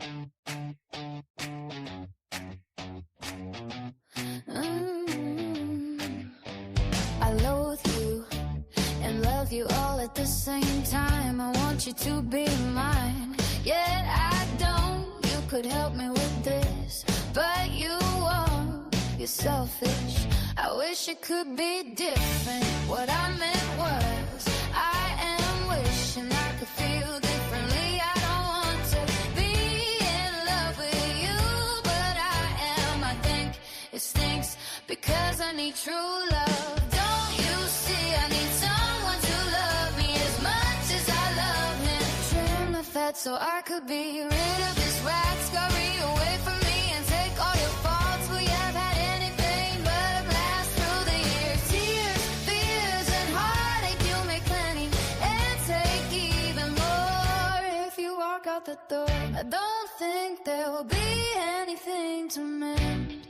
I loathe you and love you all at the same time. I want you to be mine, yet I don't. You could help me with this, but you won't. You're selfish. I wish it could be different. What I meant was, I am wishing I could feel differently. I don't want to be in love with you, but I am. I think it stinks because I need true love. Don't you see, I need someone to love me as much as I love him. Trim the fat so I could be rid of this rat scurry away from me and take all your faults. We have had anything but a blast through the years. Tears, fears, and heartache, you make plenty and take even more. If you walk out the door, I don't think there will be anything to mend.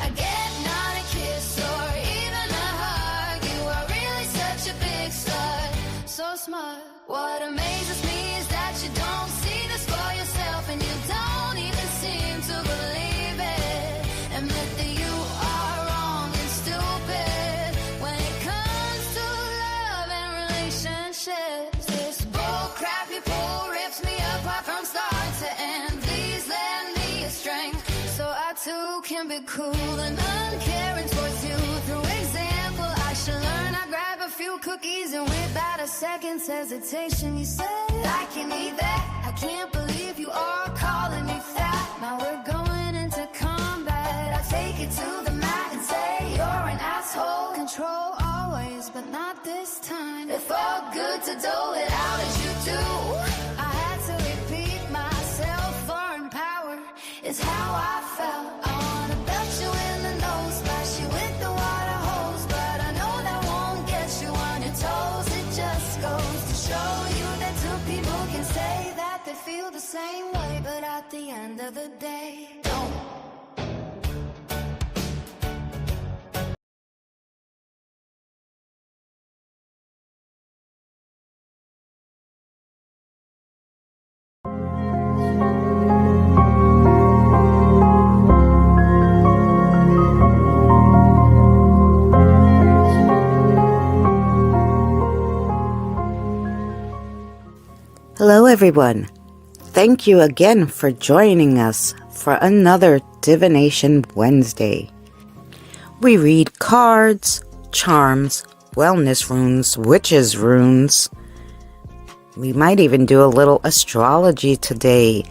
I get not a kiss or even a hug. You are really such a big slut, so smart. What amazes me is that you don't see this for yourself, and you don't even seem to believe it. Admit that you are wrong and stupid when it comes to love and relationships. This bull crap you pull rips me apart from start to end. Please lend me your strength so I too can be cool and uncaring towards you. Through example, I should learn. I grab a few cookies and without a second's hesitation, you said I can eat that. I can't believe you are calling me fat. Now we're going into combat. I take it to the mat and say you're an asshole. Control always, but not this time. It felt good to dole it out as you do. I had to repeat myself. Foreign power is how I felt. I wanna belt you in the nose, splash you with the water hose, but I know that won't get you on your toes. It just goes to show you that two people can say that they feel the same way, but at the end of the day, don't. Hello everyone. Thank you again for joining us for another Divination Wednesday. We read cards, charms, wellness runes, witches runes. We might even do a little astrology today.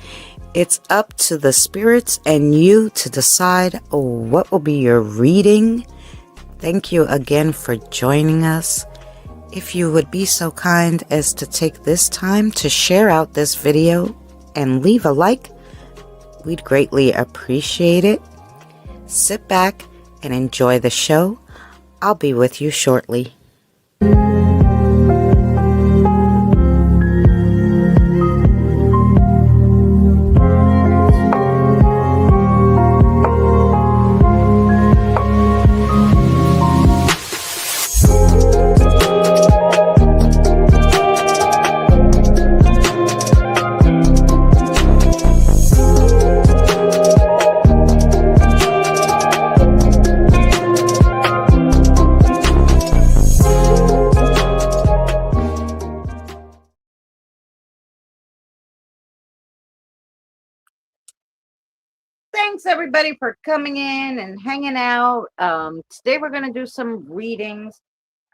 It's up to the spirits and you to decide what will be your reading. Thank you again for joining us. If you would be so kind as to take this time to share out this video and leave a like, we'd greatly appreciate it. Sit back and enjoy the show. I'll be with you shortly. Thanks everybody for coming in and hanging out. Today we're going to do some readings.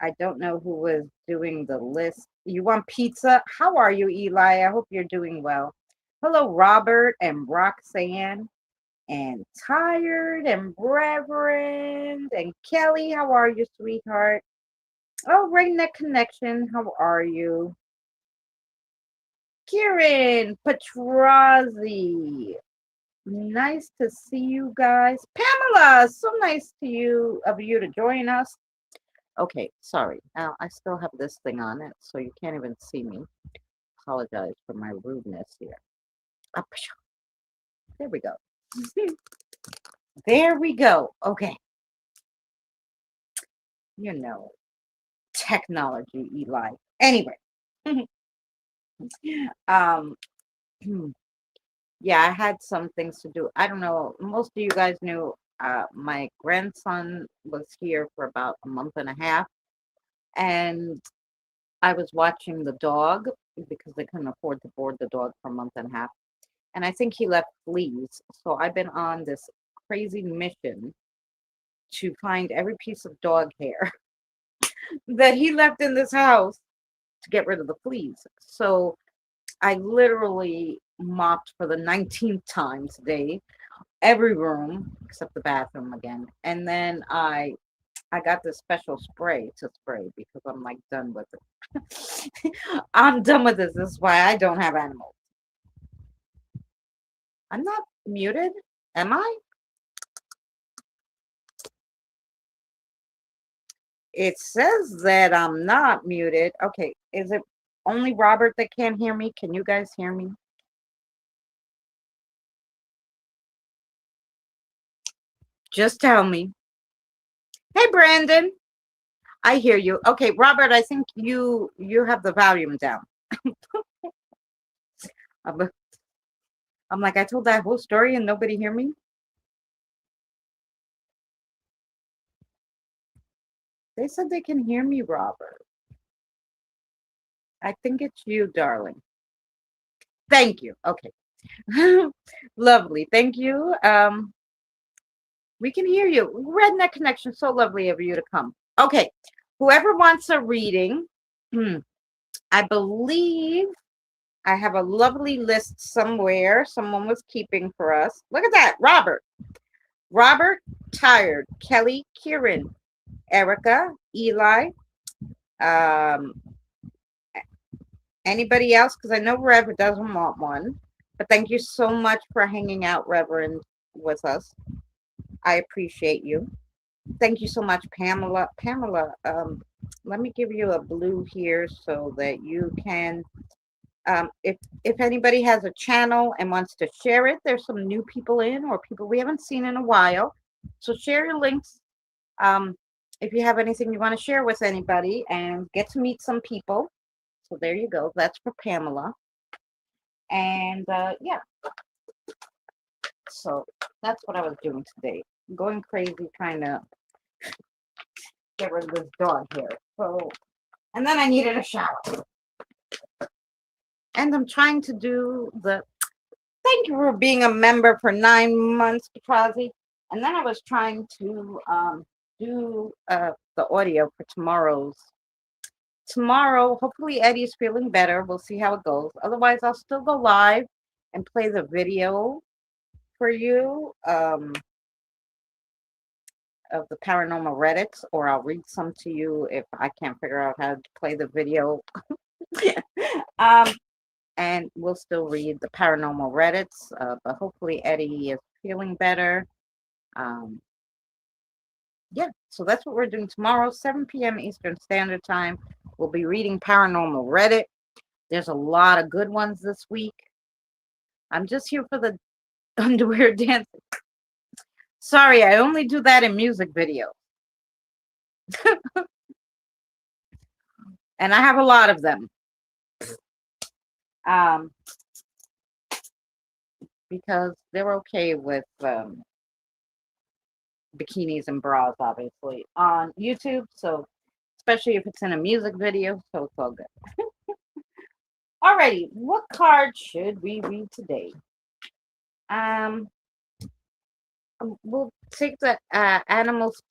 I don't know who was doing the list. You want pizza? How are you, Eli? I hope you're doing well. Hello, Robert and Roxanne and Tired and Reverend and Kelly. How are you, sweetheart? Oh, Redneck Connection. How are you? Kieran Petrazi. Nice to see you guys. Pamela, so nice of you to join us. Okay, sorry. Now I still have this thing on it, so you can't even see me. Apologize for my rudeness here. There we go. There we go. Okay. You know, technology, Eli. Anyway. Um, yeah, I had some things to do. I don't know. Most of you guys knew my grandson was here for about a month and a half, and I was watching the dog because they couldn't afford to board the dog for a month and a half. And I think he left fleas. So I've been on this crazy mission to find every piece of dog hair that he left in this house to get rid of the fleas. So I literally mopped for the 19th time today, every room except the bathroom again. And then I got this special spray to spray because I'm like done with it. I'm done with this. This is why I don't have animals. I'm not muted, am I? It says that I'm not muted. Okay, is it only Robert that can't hear me? Can you guys hear me? Just tell me. Hey, Brandon, I hear you. Okay, Robert, I think you have the volume down. I'm I'm like, I told that whole story and nobody hear me. They said they can hear me, Robert. I think it's you, darling. Thank you. Okay. Lovely. Thank you. We can hear you. Redneck Connection. So lovely of you to come. Okay. Whoever wants a reading, I believe I have a lovely list somewhere. Someone was keeping for us. Look at that. Robert, Tired, Kelly, Kieran, Erica, Eli, um, anybody else? Because I know Rev doesn't want one. But thank you so much for hanging out, Reverend, with us. I appreciate you. Thank you so much, Pamela. Pamela, let me give you a blue here so that you can, if anybody has a channel and wants to share it, there's some new people in or people we haven't seen in a while. So share your links. If you have anything you want to share with anybody and get to meet some people. So there you go. That's for Pamela. And yeah, so that's what I was doing today. Going crazy trying to get rid of this dog hair. So, and then I needed a shower. And I'm trying to do the, thank you for being a member for 9 months, Patrazi. And then I was trying to do the audio for tomorrow. Hopefully Eddie's feeling better. We'll see how it goes. Otherwise, I'll still go live and play the video for you of the paranormal Reddits, or I'll read some to you if I can't figure out how to play the video. And we'll still read the paranormal Reddits, but hopefully Eddie is feeling better. Yeah, so that's what we're doing tomorrow, 7 p.m. Eastern Standard Time. We'll be reading paranormal Reddit. There's a lot of good ones this week. I'm just here for the underwear dancing. Sorry, I only do that in music videos. And I have a lot of them. Because they're okay with bikinis and bras, obviously, on YouTube. So, especially if it's in a music video, so it's all good. Alrighty, what card should we read today? We'll take the animals.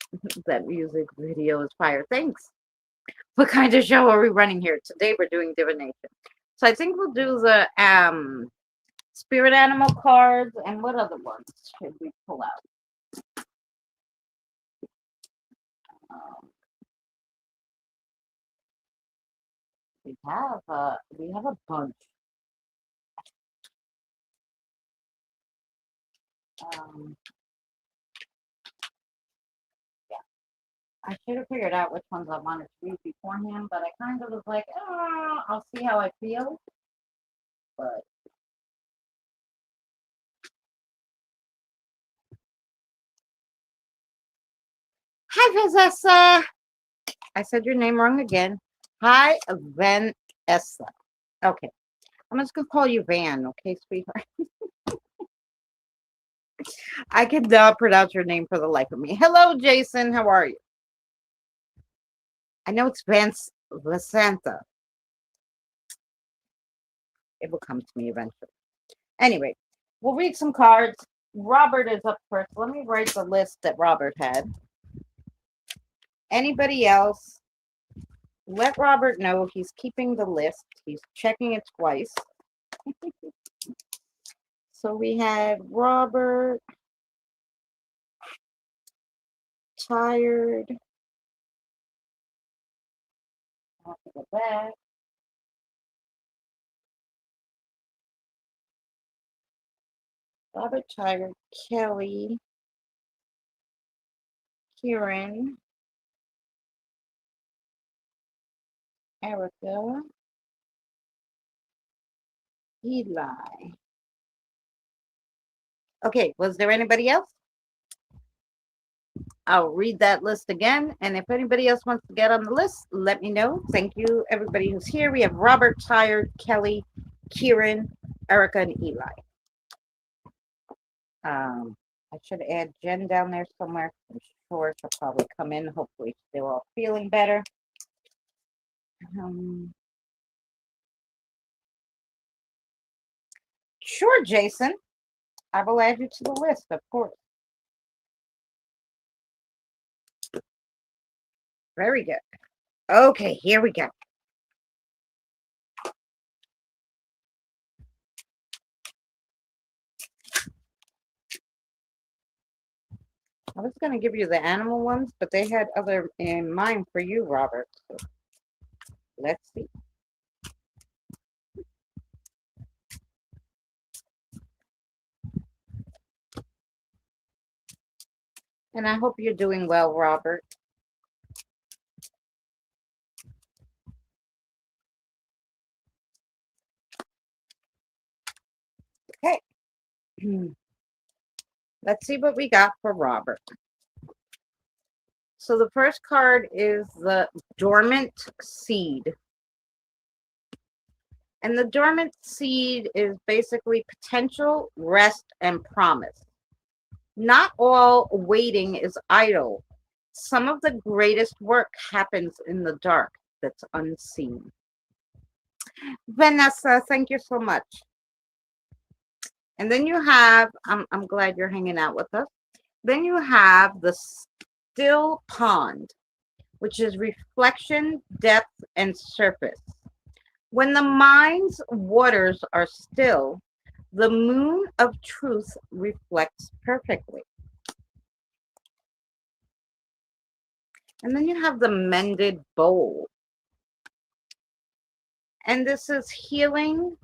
That music video is fire. Thanks. What kind of show are we running here? Today we're doing divination. So I think we'll do the spirit animal cards, and what other ones should we pull out? We have a bunch. Yeah, I should have figured out which ones I wanted to read beforehand, but I kind of was like, oh, I'll see how I feel. But hi, Vanessa. I said your name wrong again. Hi, Vanessa. Okay. I'm just gonna call you Van, okay, sweetheart? I cannot pronounce your name for the life of me. Hello, Jason. How are you? I know it's Vance Vasanta. It will come to me eventually. Anyway, we'll read some cards. Robert is up first. Let me write the list that Robert had. Anybody else? Let Robert know he's keeping the list. He's checking it twice. So we had Robert, tired. I'll have to go back. Robert, tired. Kelly, Kieran, Erica, Eli. Okay, was there anybody else? I'll read that list again. And if anybody else wants to get on the list, let me know. Thank you, everybody who's here. We have Robert, Tired, Kelly, Kieran, Erica, and Eli. I should add Jen down there somewhere. I'm sure she'll probably come in. Hopefully they're all feeling better. Sure, Jason. I will add you to the list, of course. Very good. Okay, here we go. I was going to give you the animal ones, but they had other in mind for you, Robert. So let's see. And I hope you're doing well, Robert. Okay. Let's see what we got for Robert. So the first card is the dormant seed. And the dormant seed is basically potential, rest, and promise. Not all waiting is idle. Some of the greatest work happens in the dark that's unseen. Vanessa, thank you so much. And then you have, I'm glad you're hanging out with us. Then you have the still pond, which is reflection, depth, and surface. When the mind's waters are still, the moon of truth reflects perfectly. And then you have the mended bowl. And this is healing,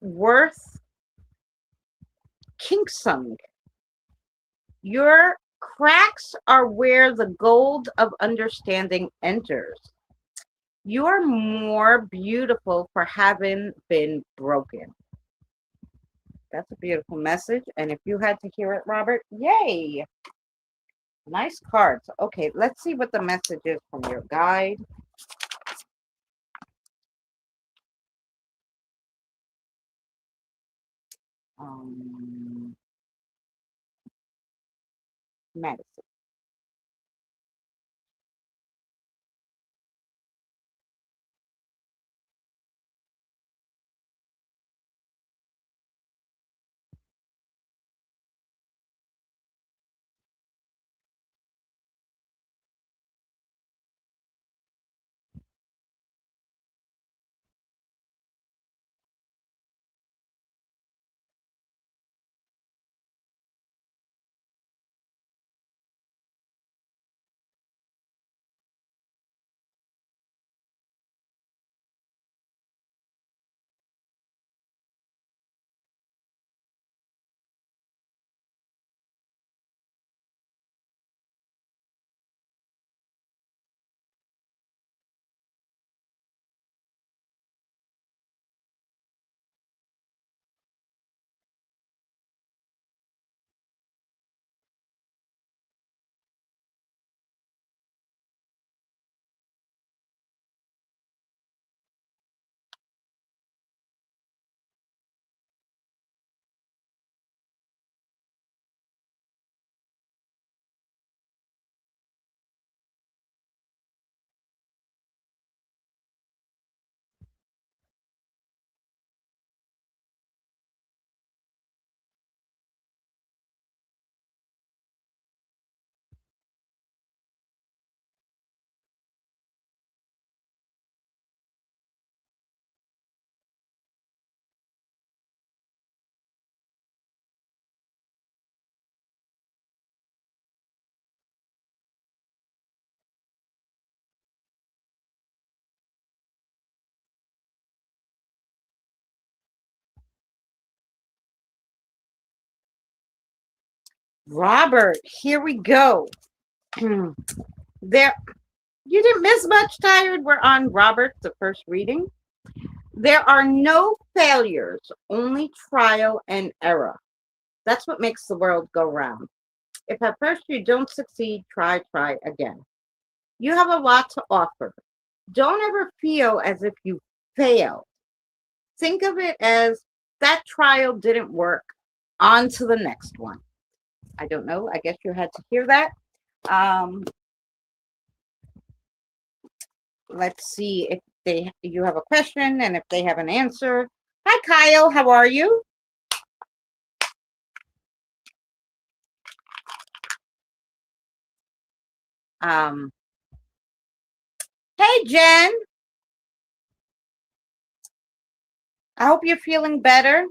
worth, kinksung. Your cracks are where the gold of understanding enters. You are more beautiful for having been broken. That's a beautiful message. And if you had to hear it, Robert, yay. Nice cards. Okay, let's see what the message is from your guide. Medicine. Robert, here we go. There, you didn't miss much, Tired. We're on Robert, the first reading. There are no failures, only trial and error. That's what makes the world go round. If at first you don't succeed, try again. You have a lot to offer. Don't ever feel as if you failed. Think of it as that trial didn't work. On to the next one. I don't know. I guess you had to hear that. Um, let's see if you have a question and if they have an answer. Hi, Kyle. How are you? Um, hey, Jen. I hope you're feeling better.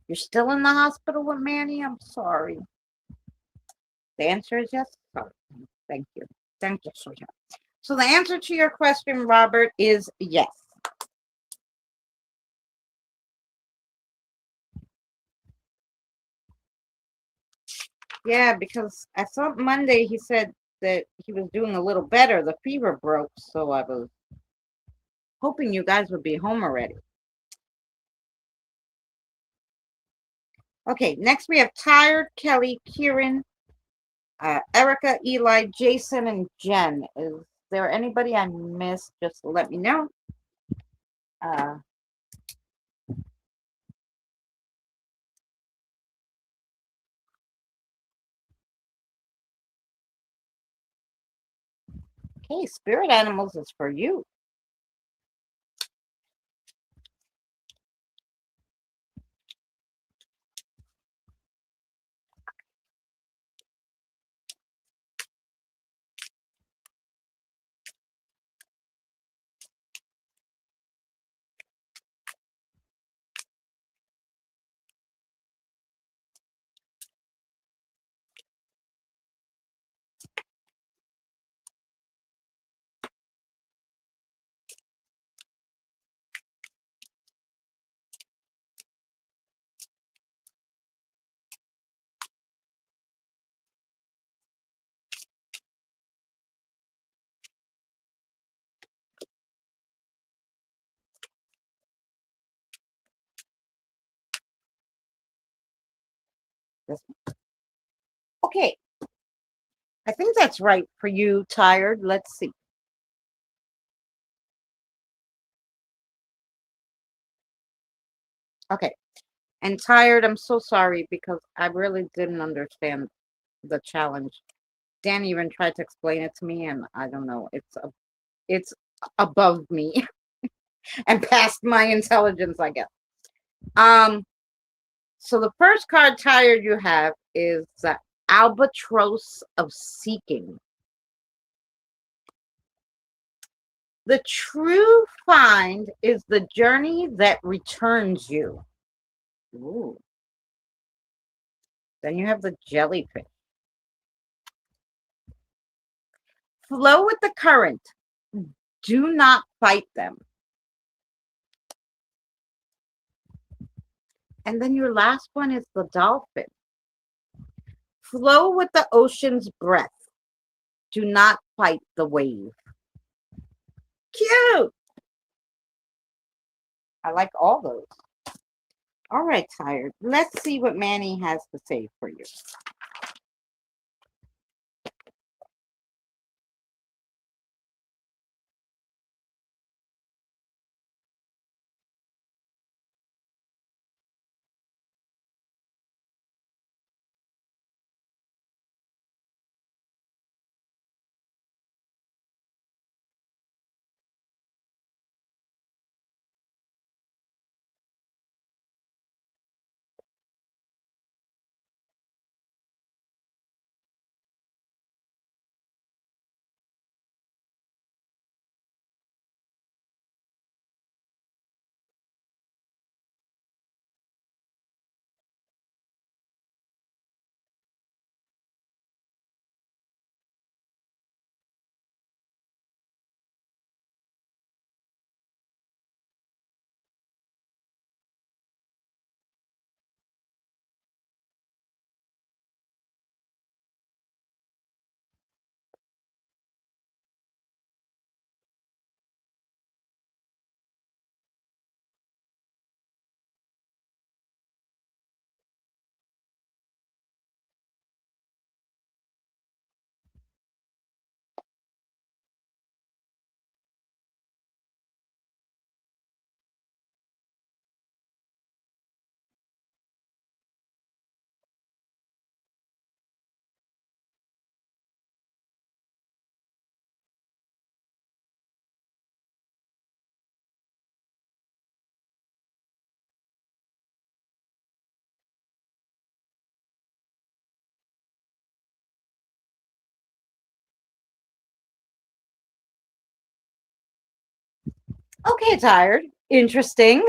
You're still in the hospital with Manny? I'm sorry. The answer is yes. Oh, thank you. Thank you, sweetheart. So the answer to your question, Robert, is yes. Yeah, because I saw Monday he said that he was doing a little better. The fever broke, so I was hoping you guys would be home already. Okay, next we have Tired, Kelly, Kieran, Erica, Eli, Jason, and Jen. Is there anybody I missed? Just let me know. Uh, okay, spirit animals is for you. Okay, I think that's right for you, Tired. Let's see. Okay, and Tired, I'm so sorry because I really didn't understand the challenge. Dan even tried to explain it to me, and I don't know. It's above me and past my intelligence, I guess. Um, so the first card, Tired, you have is the Albatross of Seeking. The true find is the journey that returns you. Ooh. Then you have the Jellyfish. Flow with the current. Do not fight them. And then your last one is the Dolphin. Flow with the ocean's breath. Do not fight the wave. Cute. I like all those. All right, Tired. Let's see what Manny has to say for you. Okay, tired. Interesting.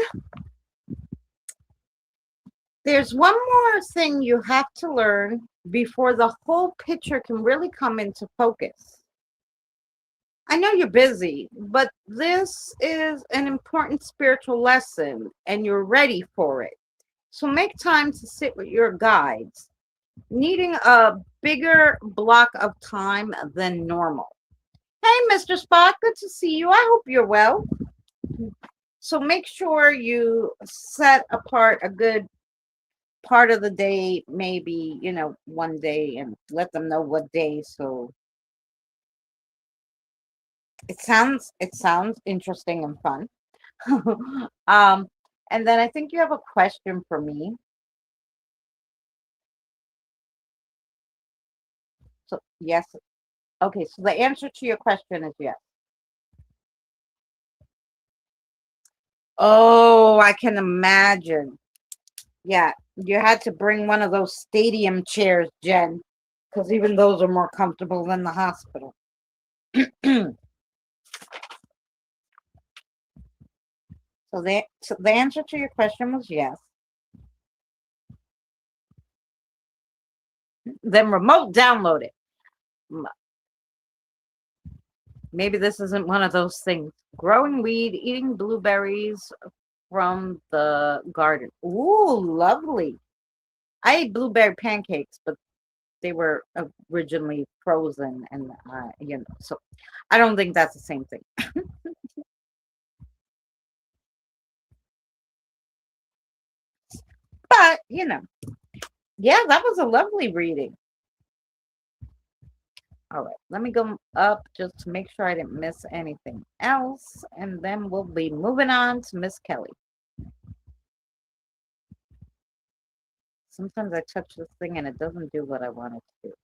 There's one more thing you have to learn before the whole picture can really come into focus. I know you're busy, but this is an important spiritual lesson and you're ready for it. So make time to sit with your guides, needing a bigger block of time than normal. Hey, Mr. Spot, good to see you. I hope you're well. So make sure you set apart a good part of the day, maybe, one day, and let them know what day. So it sounds interesting and fun. um, and then I think you have a question for me. So yes. Okay, so the answer to your question is yes. Oh, I can imagine. Yeah, you had to bring one of those stadium chairs, Jen, because even those are more comfortable than the hospital. So the answer to your question was yes. Then remote download it. Maybe this isn't one of those things. Growing weed, eating blueberries from the garden. Ooh, lovely. I ate blueberry pancakes, but they were originally frozen, and so I don't think that's the same thing. But yeah, that was a lovely reading. All right, let me go up just to make sure I didn't miss anything else, and then we'll be moving on to Miss Kelly. Sometimes I touch this thing and it doesn't do what I want it to do.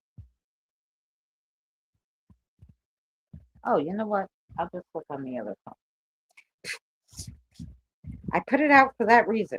Oh, you know what? I'll just click on the other phone. I put it out for that reason.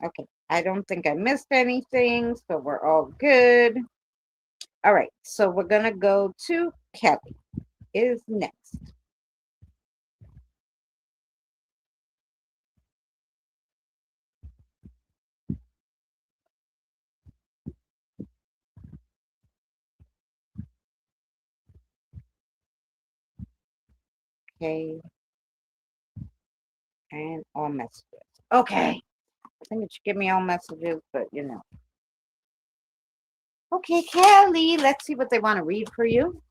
Okay, I don't think I missed anything, so we're all good. All right, so we're gonna go to Kelly is next. Okay, and all messages. Okay, I think it should give me all messages, but Okay, Kelly, let's see what they want to read for you.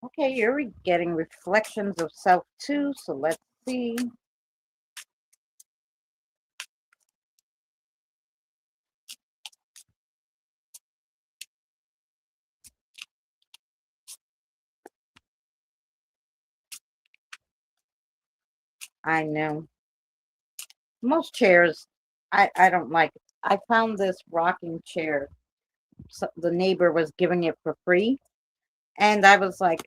Okay, you're getting reflections of self too, so let's see. I know most chairs, I don't like it. I found this rocking chair. So the neighbor was giving it for free, and I was like,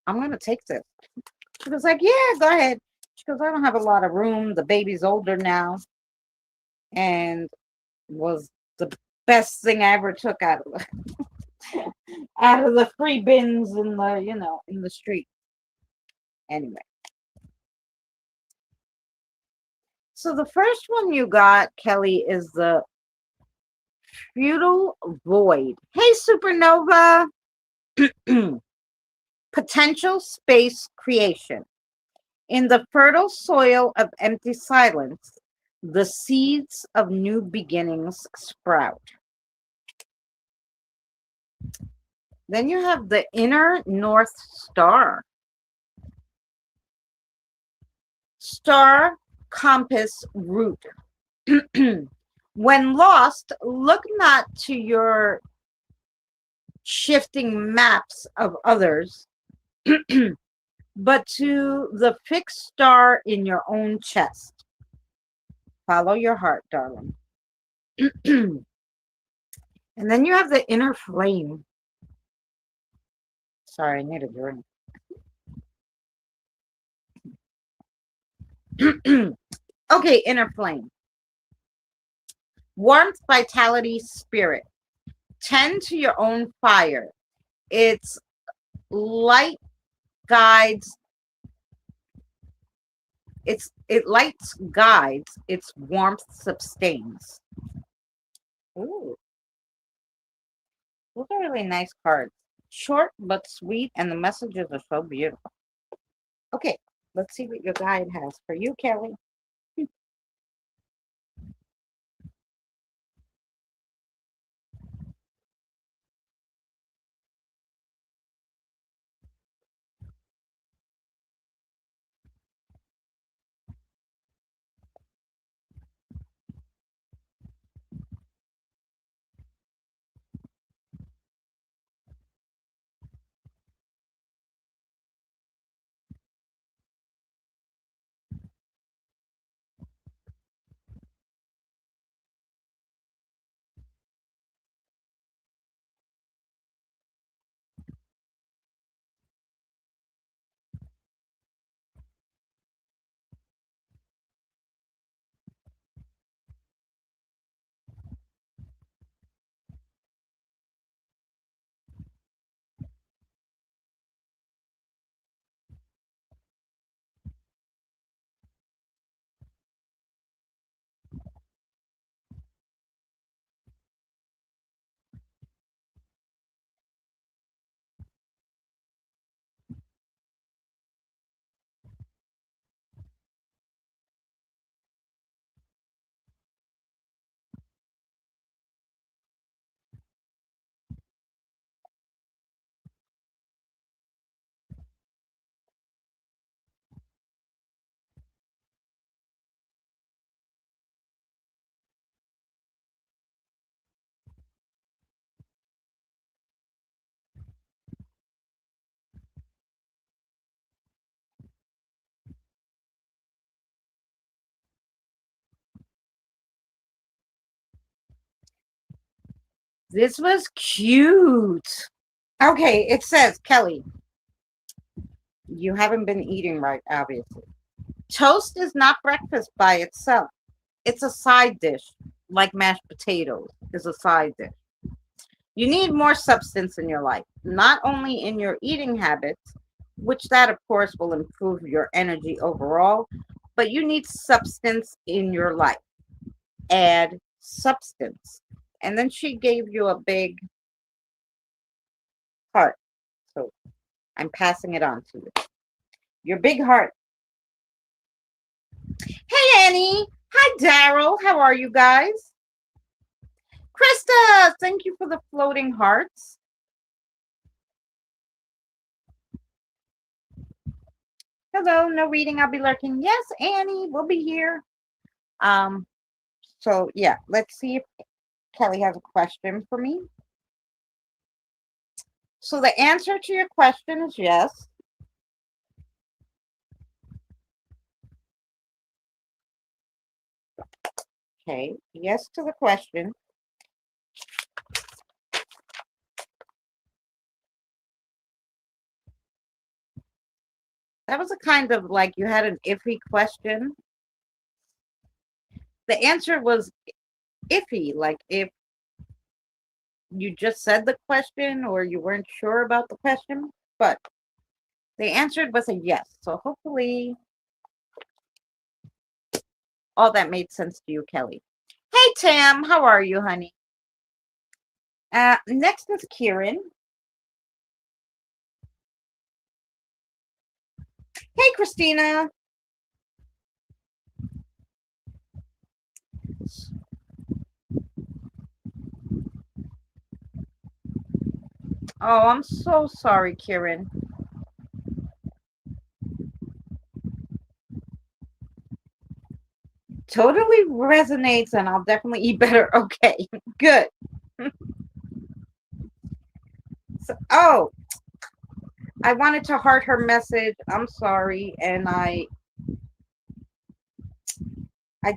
I'm gonna take this. She was like, yeah, go ahead. She goes, I don't have a lot of room. The baby's older now, and was the best thing I ever took out of out of the free bins in the in the street. Anyway, so the first one you got, Kelly, is the feudal void. Hey, supernova. Potential space creation. In the fertile soil of empty silence, the seeds of new beginnings sprout. Then you have the inner North Star. Star compass route. When lost, look not to your shifting maps of others, but to the fixed star in your own chest. Follow your heart, darling. And then you have the inner flame. Sorry, I need a drink. Okay, inner flame. Warmth, vitality, spirit. Tend to your own fire. It's light guides. It lights guides. Its warmth sustains. Ooh, those are really nice cards. Short but sweet, and the messages are so beautiful. Okay, let's see what your guide has for you, Kelly. This was cute. Okay, it says, Kelly, you haven't been eating right, obviously. Toast is not breakfast by itself. It's a side dish, like mashed potatoes is a side dish. You need more substance in your life, not only in your eating habits, which that of course will improve your energy overall, but you need substance in your life. Add substance. And then she gave you a big heart. So I'm passing it on to you. Your big heart. Hey, Annie. Hi, Daryl. How are you guys? Krista, thank you for the floating hearts. Hello, no reading. I'll be lurking. Yes, Annie, we'll be here. Um, so yeah, let's see if Kelly has a question for me. So the answer to your question is yes. Okay, yes to the question. That was a kind of like you had an iffy question. The answer was iffy, like if you just said the question or you weren't sure about the question, but the answer was a yes. So hopefully all that made sense to you, Kelly. Hey, Tam, how are you, honey? Next is Kieran. Hey, Christina. Oh, I'm so sorry, Kieran. totally resonates, and I'll definitely eat better. Okay, good. So, oh, I wanted to heart her message. I'm sorry, and I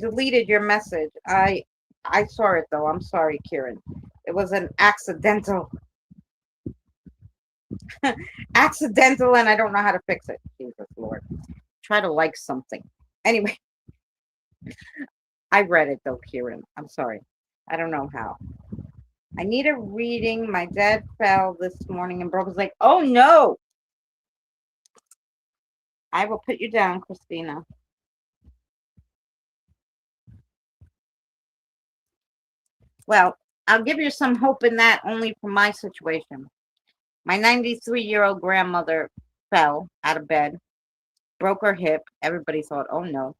deleted your message. I saw it though. I'm sorry, Kieran. It was an accidental, and I don't know how to fix it. Jesus Lord. Try to like something. Anyway, I read it though, Kieran. I'm sorry. I don't know how. I need a reading. My dad fell this morning and broke his leg. Oh no! I will put you down, Christina. Well, I'll give you some hope in that only for my situation. My 93-year-old grandmother fell out of bed, broke her hip. Everybody thought, oh no.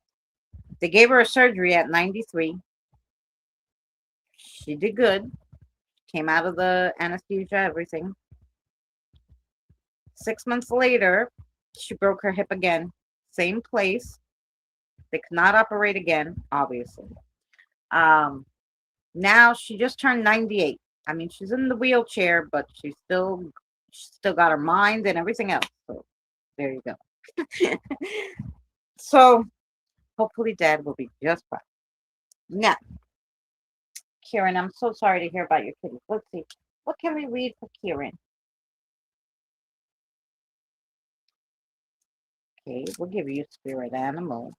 They gave her a surgery at 93. She did good. Came out of the anesthesia, everything. 6 months later, she broke her hip again. Same place. They could not operate again, obviously. Now she just turned 98. I mean, she's in the wheelchair, but she's still got her mind and everything else. So there you go. So hopefully Dad will be just fine. Now, Kieran, I'm so sorry to hear about your kitty. Let's see. What can we read for Kieran? Okay, we'll give you spirit animal.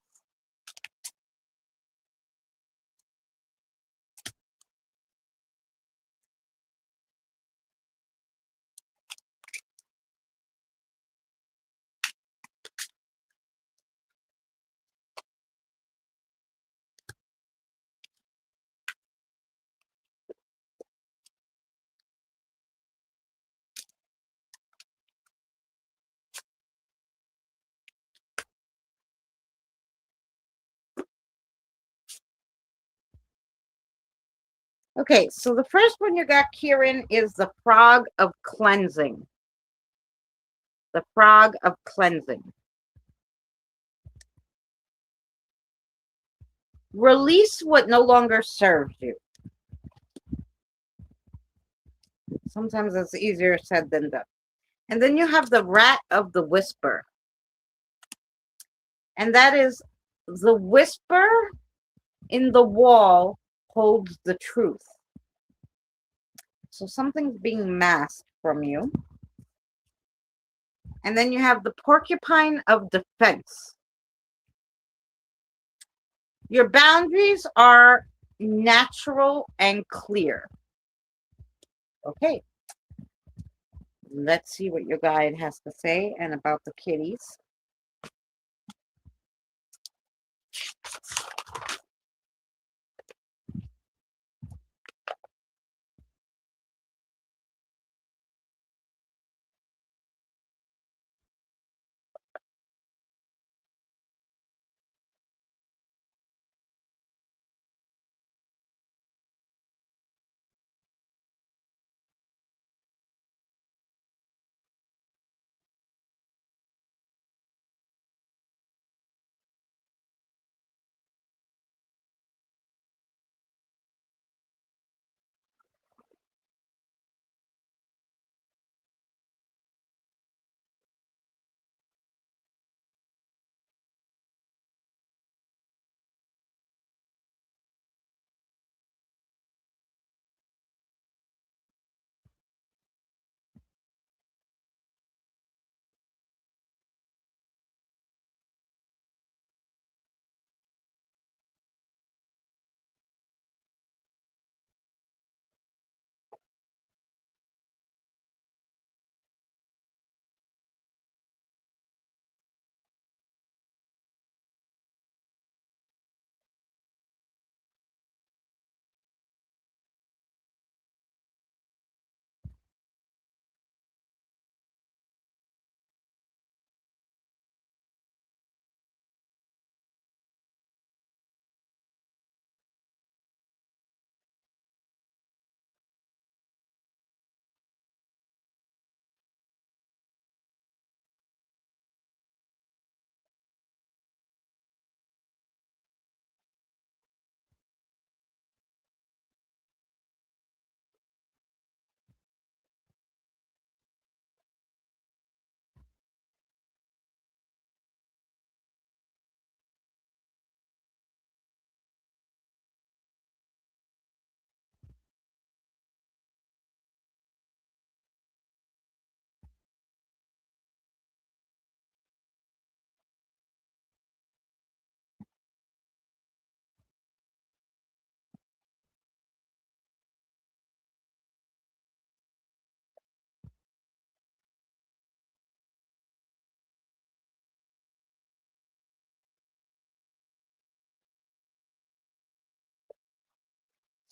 Okay, so the first one you got, Kieran, is the frog of cleansing. The frog of cleansing. Release what no longer serves you. Sometimes it's easier said than done. And then you have the rat of the whisper. And that is the whisper in the wall holds the truth. So something's being masked from you. And then you have the porcupine of defense. Your boundaries are natural and clear. Okay. Let's see what your guide has to say and about the kitties.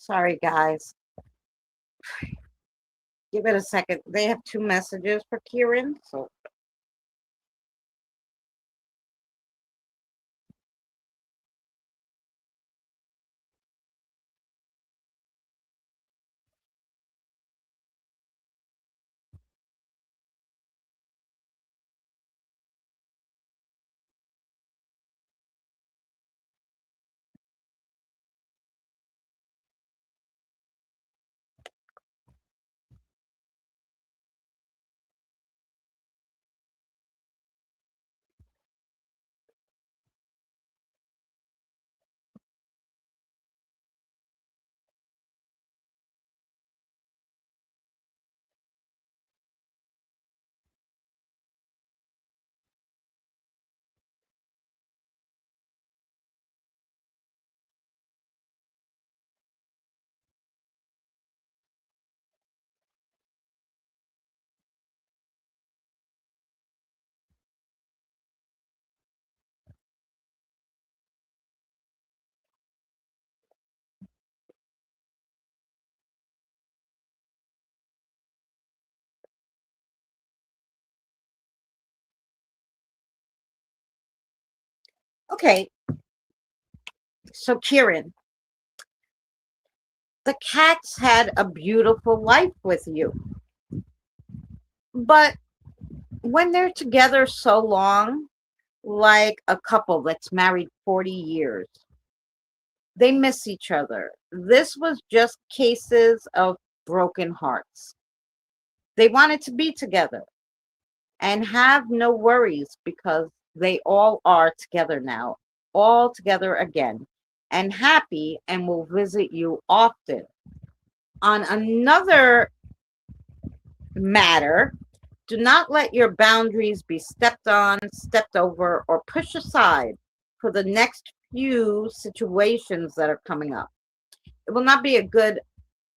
Sorry, guys. Give it a second. They have two messages for Kieran. So, okay. So, Kieran, the cats had a beautiful life with you. But when they're together so long, like a couple that's married 40 years, they miss each other. This was just cases of broken hearts. They wanted to be together and have no worries because they all are together now, all together again, and happy and will visit you often. On another matter, do not let your boundaries be stepped on, stepped over, or pushed aside for the next few situations that are coming up. It will not be a good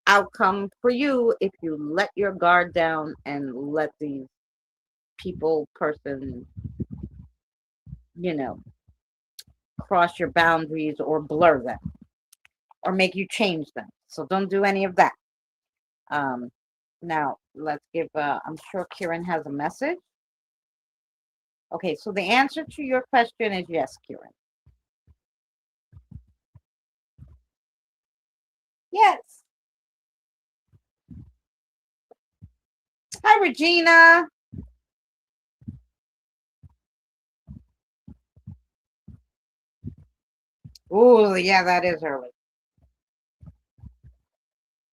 outcome for you if you let your guard down and let these person, you know, cross your boundaries or blur them or make you change them. So don't do any of that. Um, now let's give, I'm sure Kieran has a message. Okay, so the answer to your question is yes, Kieran. Yes. Hi, Regina. Oh, yeah, that is early.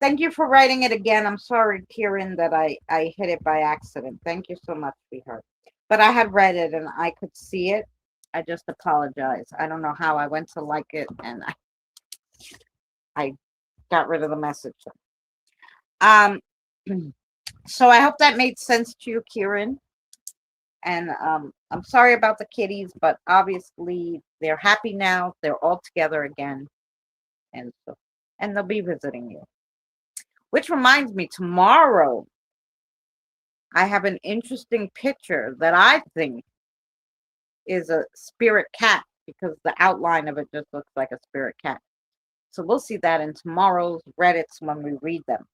Thank you for writing it again. I'm sorry, Kieran, that I hit it by accident. Thank you so much, sweetheart. But I had read it and I could see it. I just apologize. I don't know how I went to like it and I got rid of the message. Um, so I hope that made sense to you, Kieran. And I'm sorry about the kitties, but obviously they're happy now. They're all together again, and so and they'll be visiting you. Which reminds me, tomorrow I have an interesting picture that I think is a spirit cat because the outline of it just looks like a spirit cat. So we'll see that in tomorrow's Reddits when we read them.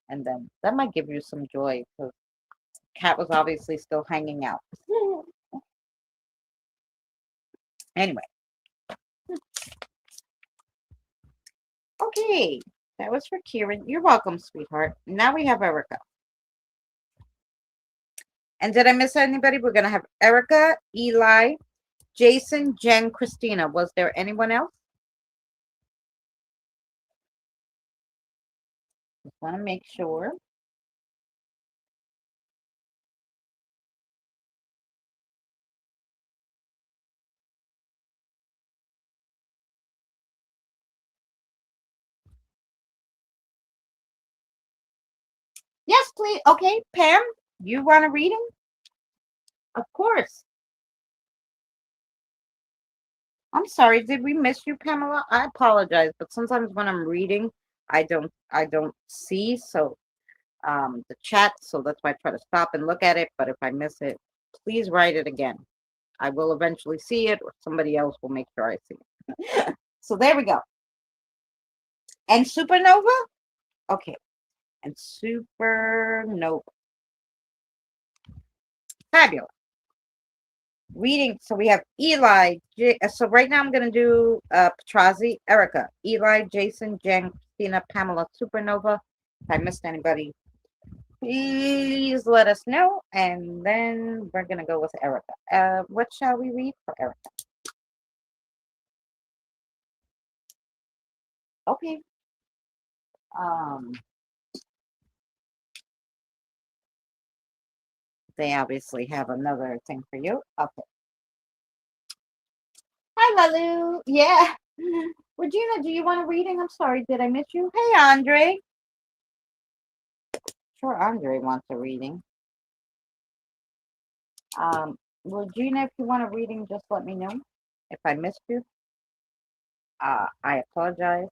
And then that might give you some joy because cat was obviously still hanging out. Anyway, okay. That was for Kieran. You're welcome, sweetheart. Now we have Erica. And did I miss anybody? We're going to have Erica, Eli, Jason, Jen, Christina. Was there anyone else? Just want to make sure. Yes, please. Okay, Pam, you want a reading? Of course. I'm sorry. Did we miss you, Pamela? I apologize, but sometimes when I'm reading, I don't see the chat, so that's why I try to stop and look at it, but if I miss it, please write it again. I will eventually see it or somebody else will make sure I see it. So there we go. And supernova? Okay. And supernova. Fabulous. Reading. So we have Eli. So right now I'm going to do Patrazi, Erica, Eli, Jason, Jen, Christina, Pamela, Supernova. If I missed anybody, please let us know. And then we're going to go with Erica. What shall we read for Erica? Okay. Um, they obviously have another thing for you. Okay. Hi, Lalu. Yeah. Regina, do you want a reading? I'm sorry. Did I miss you? Hey, Andre. Sure, Andre wants a reading. Regina, if you want a reading, just let me know. If I missed you, I apologize.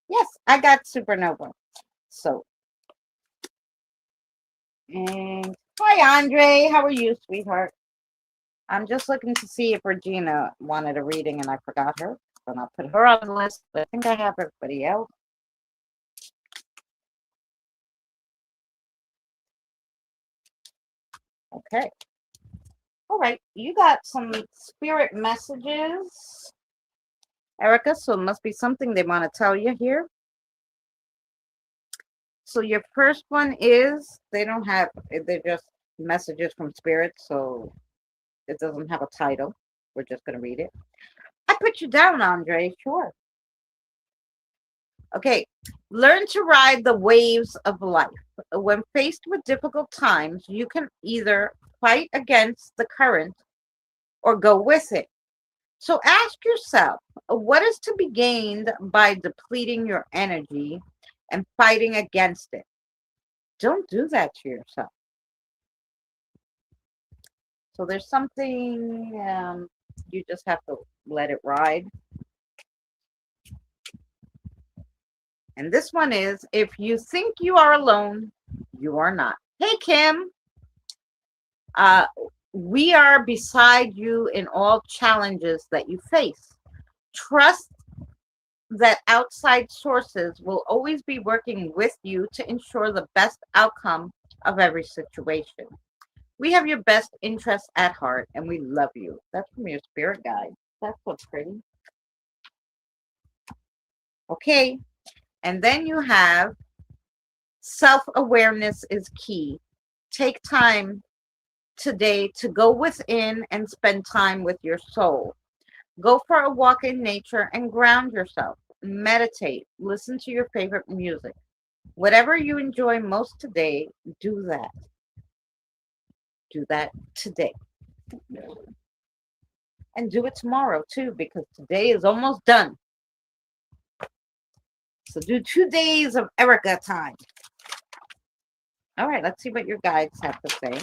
Yes, I got supernova. So, and hi, Andre. How are you, sweetheart? I'm just looking to see if Regina wanted a reading and I forgot her. Then I'll put her on the list. But I think I have everybody else. Okay. All right. You got some spirit messages, Erica. So it must be something they want to tell you here. So your first one is they're just messages from spirit. So it doesn't have a title. We're just going to read it. I put you down, Andre. Sure. Okay. Learn to ride the waves of life. When faced with difficult times, you can either fight against the current or go with it. So ask yourself, what is to be gained by depleting your energy and fighting against it? Don't do that to yourself. So there's something you just have to let it ride. And this one is, if you think you are alone, you are not. Hey, Kim. Uh, we are beside you in all challenges that you face. Trust that outside sources will always be working with you to ensure the best outcome of every situation. We have your best interests at heart and we love you. That's from your spirit guide. That's so pretty. Okay. And then you have self awareness is key. Take time today to go within and spend time with your soul. Go for a walk in nature and ground yourself. Meditate. Listen to your favorite music. Whatever you enjoy most today, do that. Do that today. And do it tomorrow too, because today is almost done. So do 2 days of Erica time. All right, let's see what your guides have to say.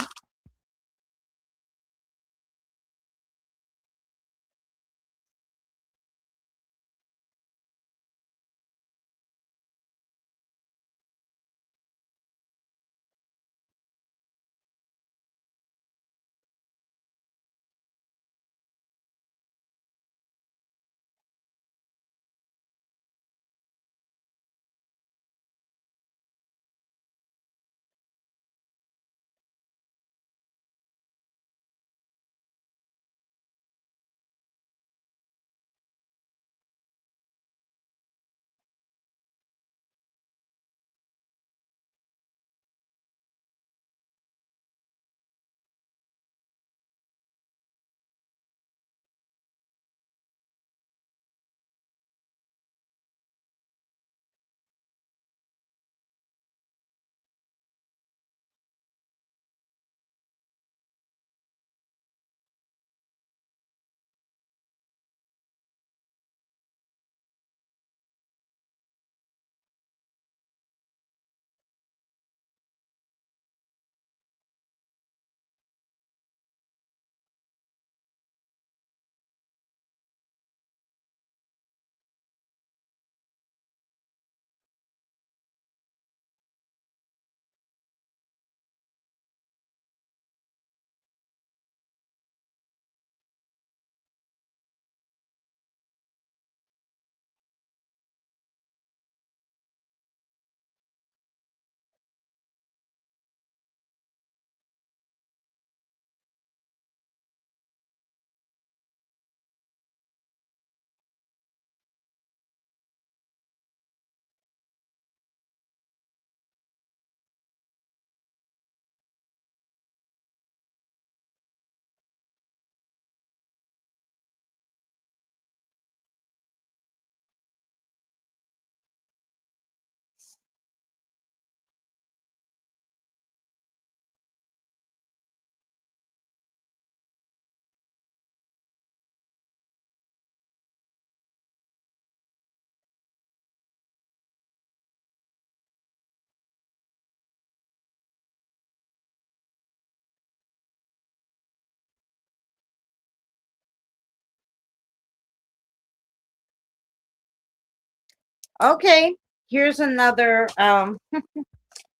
Okay, here's another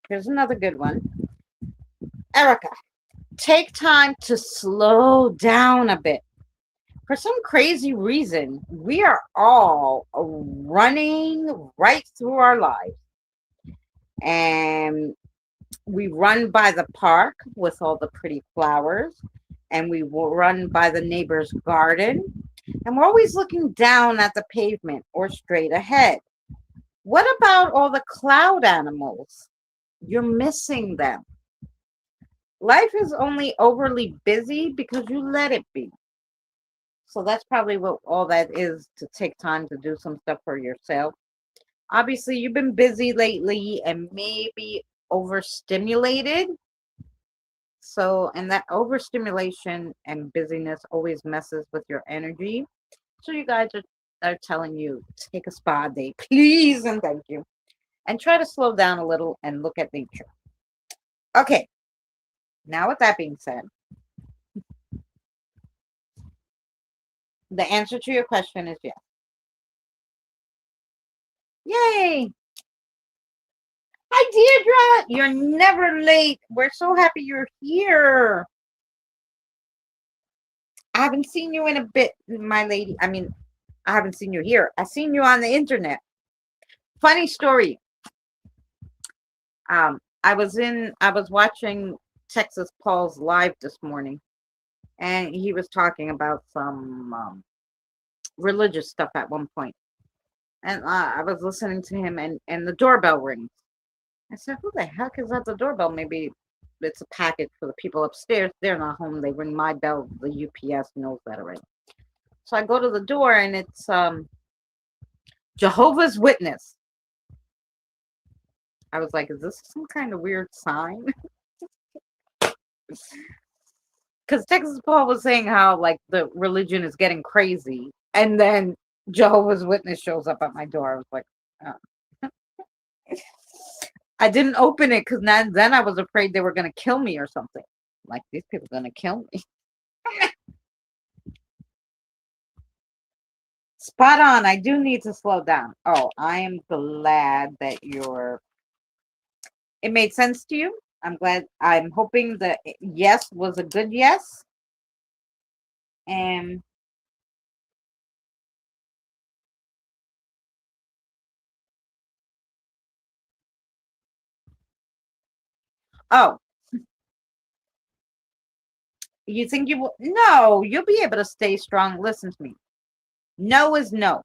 here's another good one. Erica, take time to slow down a bit. For some crazy reason, we are all running right through our lives. And we run by the park with all the pretty flowers, and we will run by the neighbor's garden, and we're always looking down at the pavement or straight ahead. What about all the cloud animals? You're missing them. Life is only overly busy because you let it be. So that's probably what all that is, to take time to do some stuff for yourself. Obviously, you've been busy lately and maybe overstimulated. So, and that overstimulation and busyness always messes with your energy. So, you guys are telling you, take a spa day, please, and thank you. And try to slow down a little and look at nature. Okay, now with that being said, the answer to your question is yes. Yay! Hi, Deirdre. You're never late. We're so happy you're here. I haven't seen you in a bit, my lady. I mean, I haven't seen you here. I've seen you on the internet. Funny story. I was watching Texas Paul's live this morning, and he was talking about some religious stuff at one point. And I was listening to him, and the doorbell rings. I said, "Who the heck is at the doorbell? Maybe it's a package for the people upstairs. They're not home. They ring my bell. The UPS knows that already." So I go to the door, and it's Jehovah's Witness. I was like, "Is this some kind of weird sign?" Because Texas Paul was saying how like the religion is getting crazy, and then Jehovah's Witness shows up at my door. I was like, oh. I didn't open it because then I was afraid they were gonna kill me or something. Like, these people are gonna kill me. Spot on. I do need to slow down. Oh, I am glad that it made sense to you. I'm glad. I'm hoping that yes was a good yes. And oh, you think you will? No, you'll be able to stay strong. Listen to me. No is no.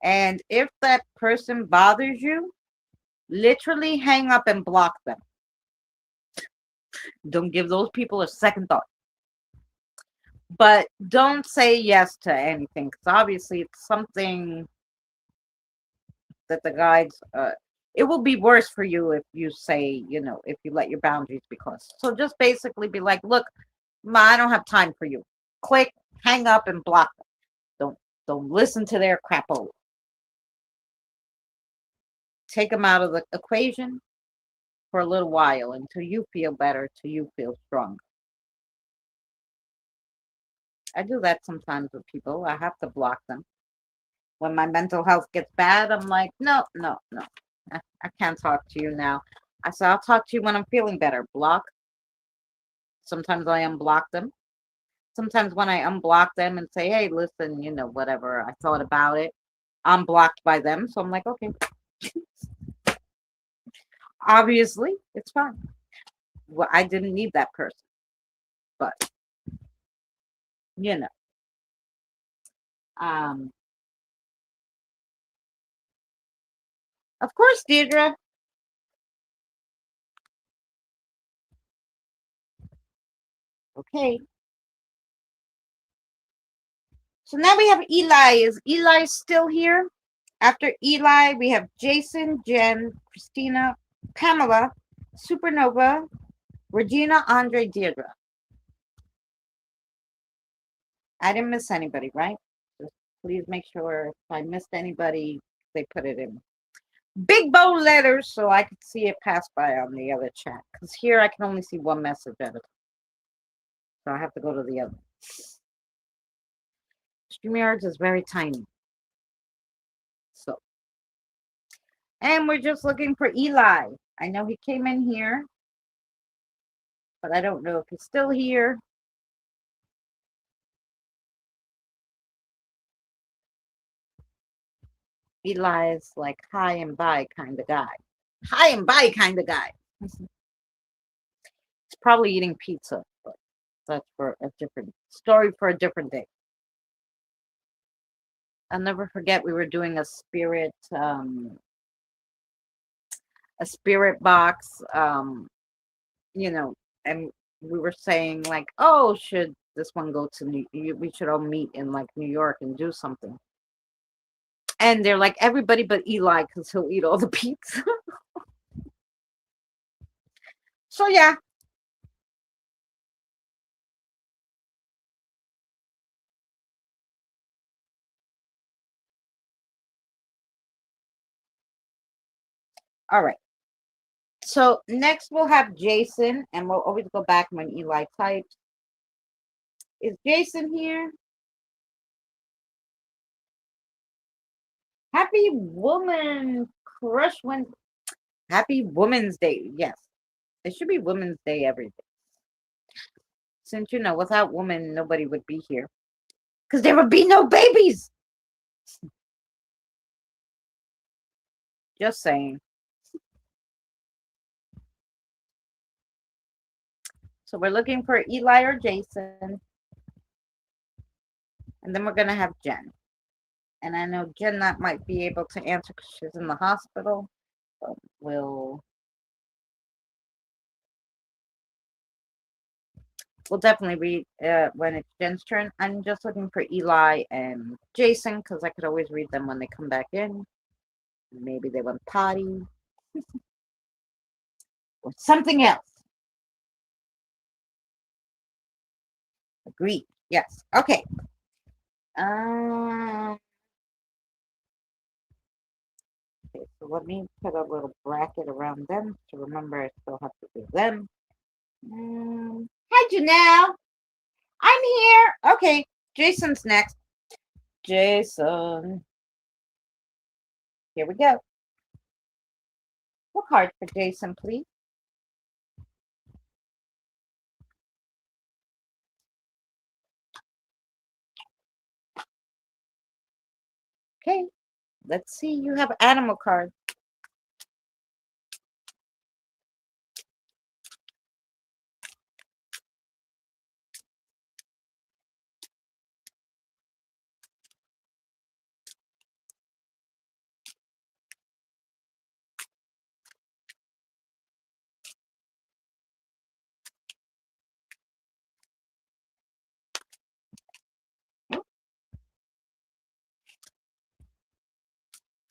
And if that person bothers you, literally hang up and block them. Don't give those people a second thought. But don't say yes to anything, because obviously it's something that the guides, it will be worse for you if you say, if you let your boundaries be crossed. So just basically be like, look, Ma, I don't have time for you. Click, hang up, and block them. Don't listen to their crapola. Take them out of the equation for a little while until you feel better, till you feel stronger. I do that sometimes with people. I have to block them. When my mental health gets bad, I'm like, no, no, no. I can't talk to you now. I say, I'll talk to you when I'm feeling better. Block. Sometimes I unblock them. Sometimes when I unblock them and say, hey, listen, whatever, I thought about it, I'm blocked by them. So I'm like, okay. Obviously, it's fine. Well, I didn't need that person. But, you know. Um, of course, Deirdre. Okay. So now we have Eli. Is Eli still here? After Eli, we have Jason, Jen, Christina, Pamela, Supernova, Regina, Andre, Deirdre. I didn't miss anybody, right? Just please make sure if I missed anybody, they put it in big bold letters so I could see it pass by on the other chat. Because here I can only see one message at a time. So I have to go to the other. StreamYards is very tiny. So And we're just looking for Eli. I know he came in here, but I don't know if he's still here. Eli is like high and by kind of guy. High and by kind of guy. He's probably eating pizza, but that's for a different story for a different day. I'll never forget we were doing a spirit box, you know, and we were saying like, oh, should this one go to we should all meet in like New York and do something. And they're like, everybody but Eli, because he'll eat all the pizza. So yeah. All right. So next we'll have Jason, and we'll always go back when Eli types. Is Jason here? Happy Woman Crush when Happy Women's Day. Yes. It should be Women's Day every day. Since without women nobody would be here. Because there would be no babies. Just saying. So we're looking for Eli or Jason. And then we're gonna have Jen. And I know Jen not might be able to answer because she's in the hospital. But we'll definitely read when it's Jen's turn. I'm just looking for Eli and Jason because I could always read them when they come back in. Maybe they went potty or something else. Agreed. Yes. Okay. Okay, so let me put a little bracket around them to remember I still have to do them. Hi, Janelle. I'm here. Okay, Jason's next. Jason. Here we go. What card for Jason, please? Okay, let's see. You have animal card.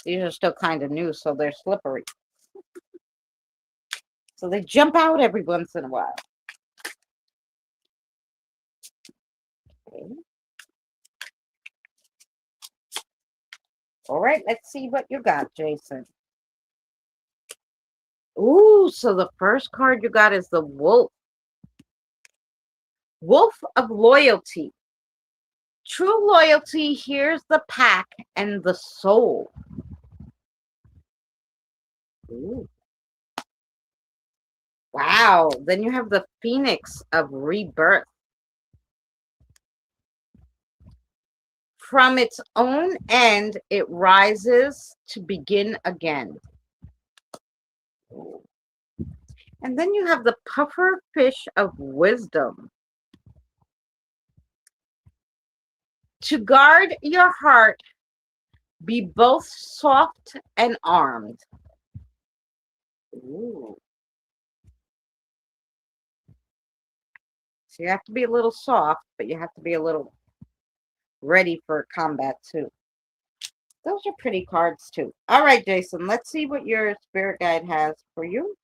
These are still kind of new, so they're slippery. So they jump out every once in a while. Okay. All right, let's see what you got, Jason. Ooh, so the first card you got is the Wolf. Wolf of Loyalty. True loyalty hears the pack and the soul. Ooh. Wow. Then you have the Phoenix of Rebirth. From its own end, it rises to begin again. Ooh. And then you have the Puffer Fish of Wisdom. To guard your heart, be both soft and armed. Ooh. So you have to be a little soft, but you have to be a little ready for combat too. Those are pretty cards too. All right, Jason, let's see what your spirit guide has for you.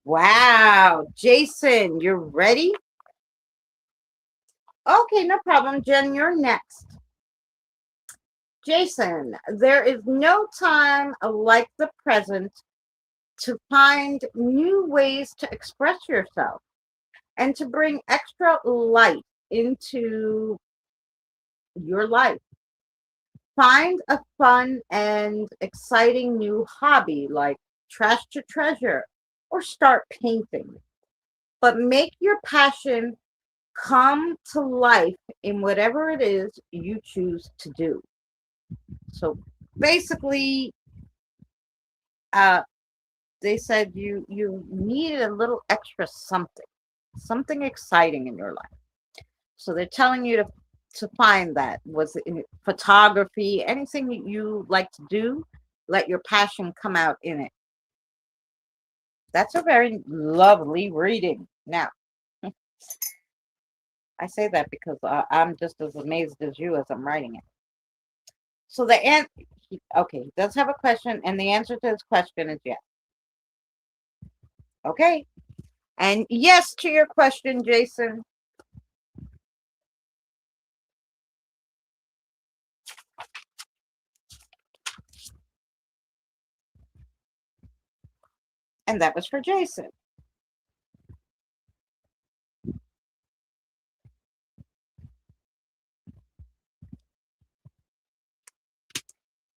Wow. Jason, you're ready? Okay, no problem. Jen, you're next. Jason, there is no time like the present to find new ways to express yourself and to bring extra light into your life. Find a fun and exciting new hobby like trash to treasure or start painting. But make your passion come to life in whatever it is you choose to do. So basically, uh, they said you needed a little extra something exciting in your life. So they're telling you to find that. Was it in photography, anything that you like to do, let your passion come out in it. That's a very lovely reading. Now, I say that because I'm just as amazed as you as I'm writing it. So okay, he does have a question, and the answer to his question is yes. Okay, and yes to your question, Jason. And that was for Jason.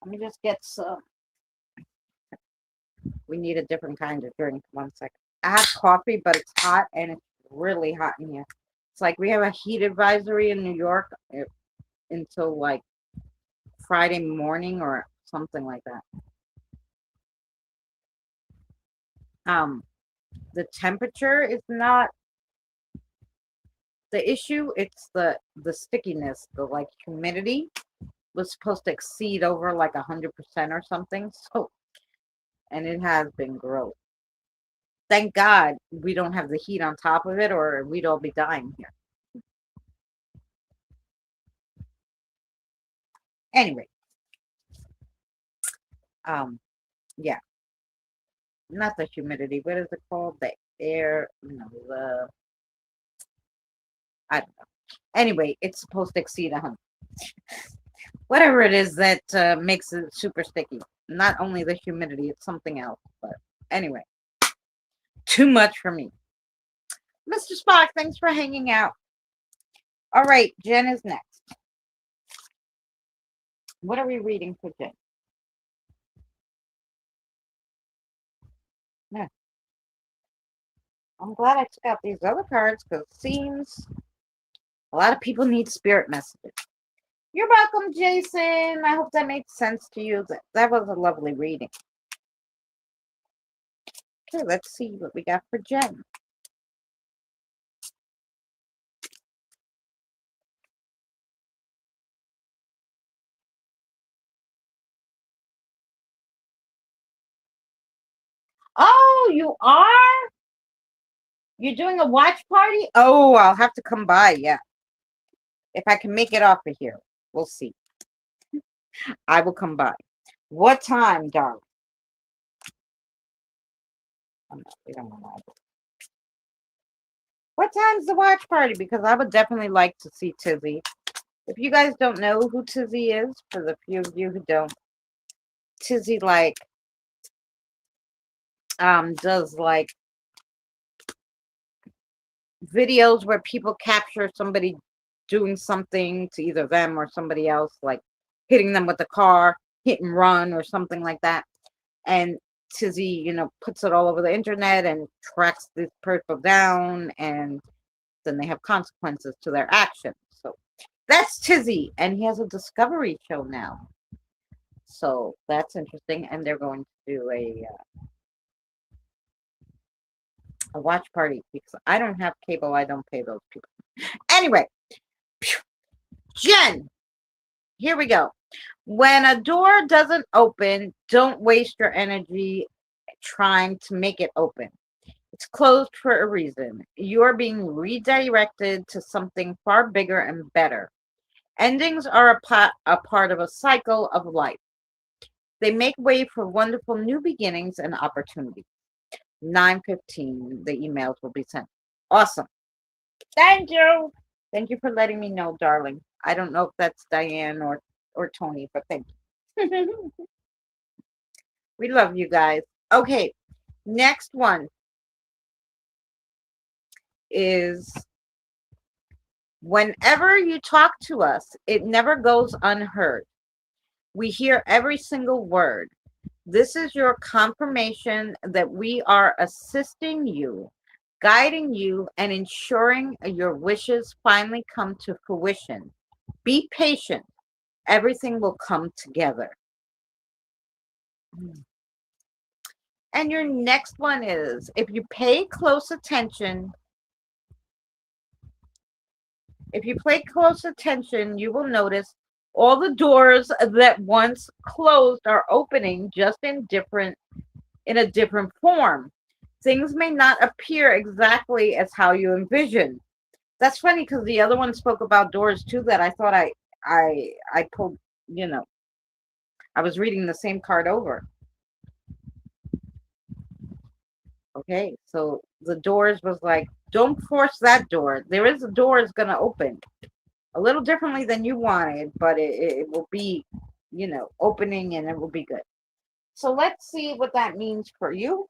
Let me just get some. We need a different kind of drink. 1 second. I have coffee, but it's hot and it's really hot in here. It's like we have a heat advisory in New York until like Friday morning or something like that. The temperature is not the issue. It's the stickiness, the like humidity was supposed to exceed over like 100% or something. So, and it has been gross. Thank God we don't have the heat on top of it, or we'd all be dying here. Anyway, yeah, not the humidity. What is it called? The air, no, I don't know. Anyway, it's supposed to exceed 100. Whatever it is that makes it super sticky. Not only the humidity, it's something else. But anyway, too much for me. Mr. Spock, thanks for hanging out. All right, Jen is next. What are we reading for Jen? Yeah. I'm glad I took out these other cards because it seems a lot of people need spirit messages. You're welcome, Jason. I hope that made sense to you. That was a lovely reading. Okay, let's see what we got for Jen. Oh, you are? You're doing a watch party? Oh, I'll have to come by. Yeah. If I can make it off of here, we'll see. I will come by. What time, darling? We don't want to. What time's the watch party? Because I would definitely like to see Tizzy. If you guys don't know who Tizzy is, for the few of you who don't, Tizzy does like videos where people capture somebody doing something to either them or somebody else, like hitting them with a car, hit and run or something like that. And Tizzy, puts it all over the internet and tracks this person down, and then they have consequences to their actions. So that's Tizzy, and he has a Discovery show now. So that's interesting, and they're going to do a watch party because I don't have cable. I don't pay those people. Anyway, Jen, here we go. When a door doesn't open, don't waste your energy trying to make it open. It's closed for a reason. You're being redirected to something far bigger and better. Endings are a part of a cycle of life. They make way for wonderful new beginnings and opportunities. 9:15, the emails will be sent. Awesome. Thank you. Thank you for letting me know, darling. I don't know if that's Diane or Tony, but thank you. We love you guys. Okay, next one is whenever you talk to us, it never goes unheard. We hear every single word. This is your confirmation that we are assisting you, guiding you, and ensuring your wishes finally come to fruition. Be patient. Everything will come together. And your next one is if you pay close attention, you will notice all the doors that once closed are opening just in a different form. Things may not appear exactly as how you envision. That's funny because the other one spoke about doors too that I thought I pulled, you know, I was reading the same card over. Okay, so the doors was like, don't force that door. There is a door is gonna open a little differently than you wanted, but it will be, opening and it will be good. So let's see what that means for you.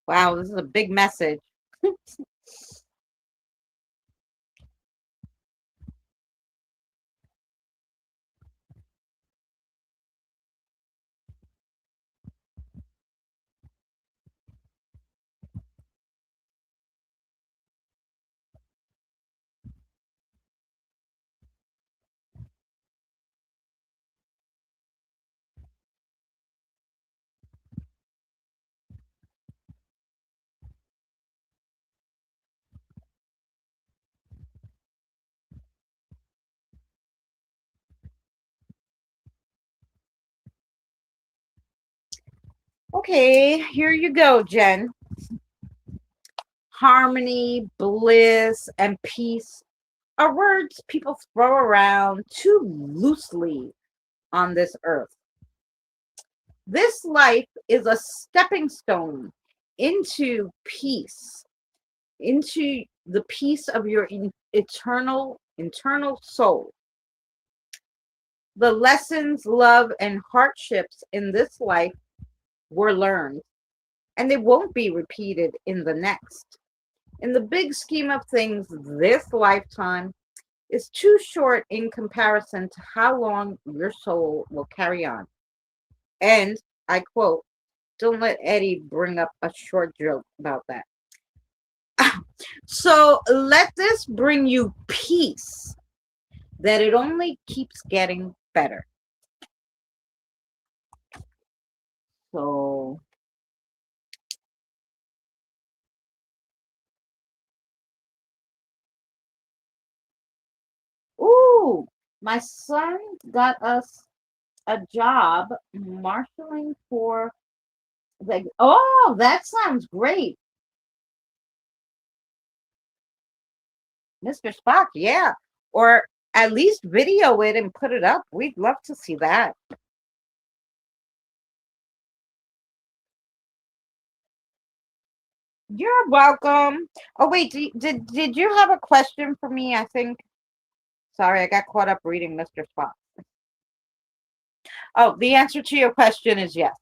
Wow, this is a big message. Okay, here you go, Jen. Harmony, bliss, and peace are words people throw around too loosely on this earth. This life is a stepping stone into peace, into the peace of your internal soul. The lessons, love, and hardships in this life were learned, and they won't be repeated in the next. In the big scheme of things, this lifetime is too short in comparison to how long your soul will carry on. And I quote, don't let Eddie bring up a short joke about that. So let this bring you peace, that it only keeps getting better. So ooh, my son got us a job marshaling for the, oh, that sounds great. Mr. Spock, yeah. Or at least video it and put it up. We'd love to see that. You're welcome. Oh wait, did you have a question for me? I think. Sorry, I got caught up reading Mr. Spock. Oh, the answer to your question is yes.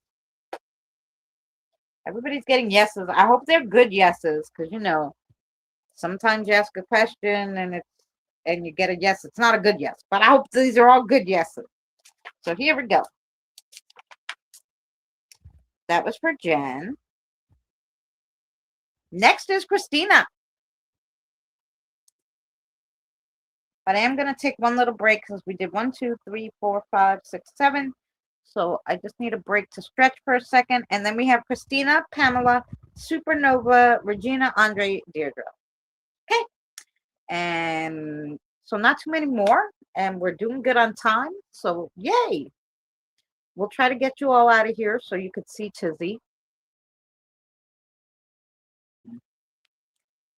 Everybody's getting yeses. I hope they're good yeses, because sometimes you ask a question and you get a yes. It's not a good yes, but I hope these are all good yeses. So here we go. That was for Jen. Next is Christina. But I am going to take one little break because we did 1, 2, 3, 4, 5, 6, 7. So I just need a break to stretch for a second. And then we have Christina, Pamela, Supernova, Regina, Andre, Deirdre. Okay. And so not too many more. And we're doing good on time. So yay. We'll try to get you all out of here so you could see Tizzy.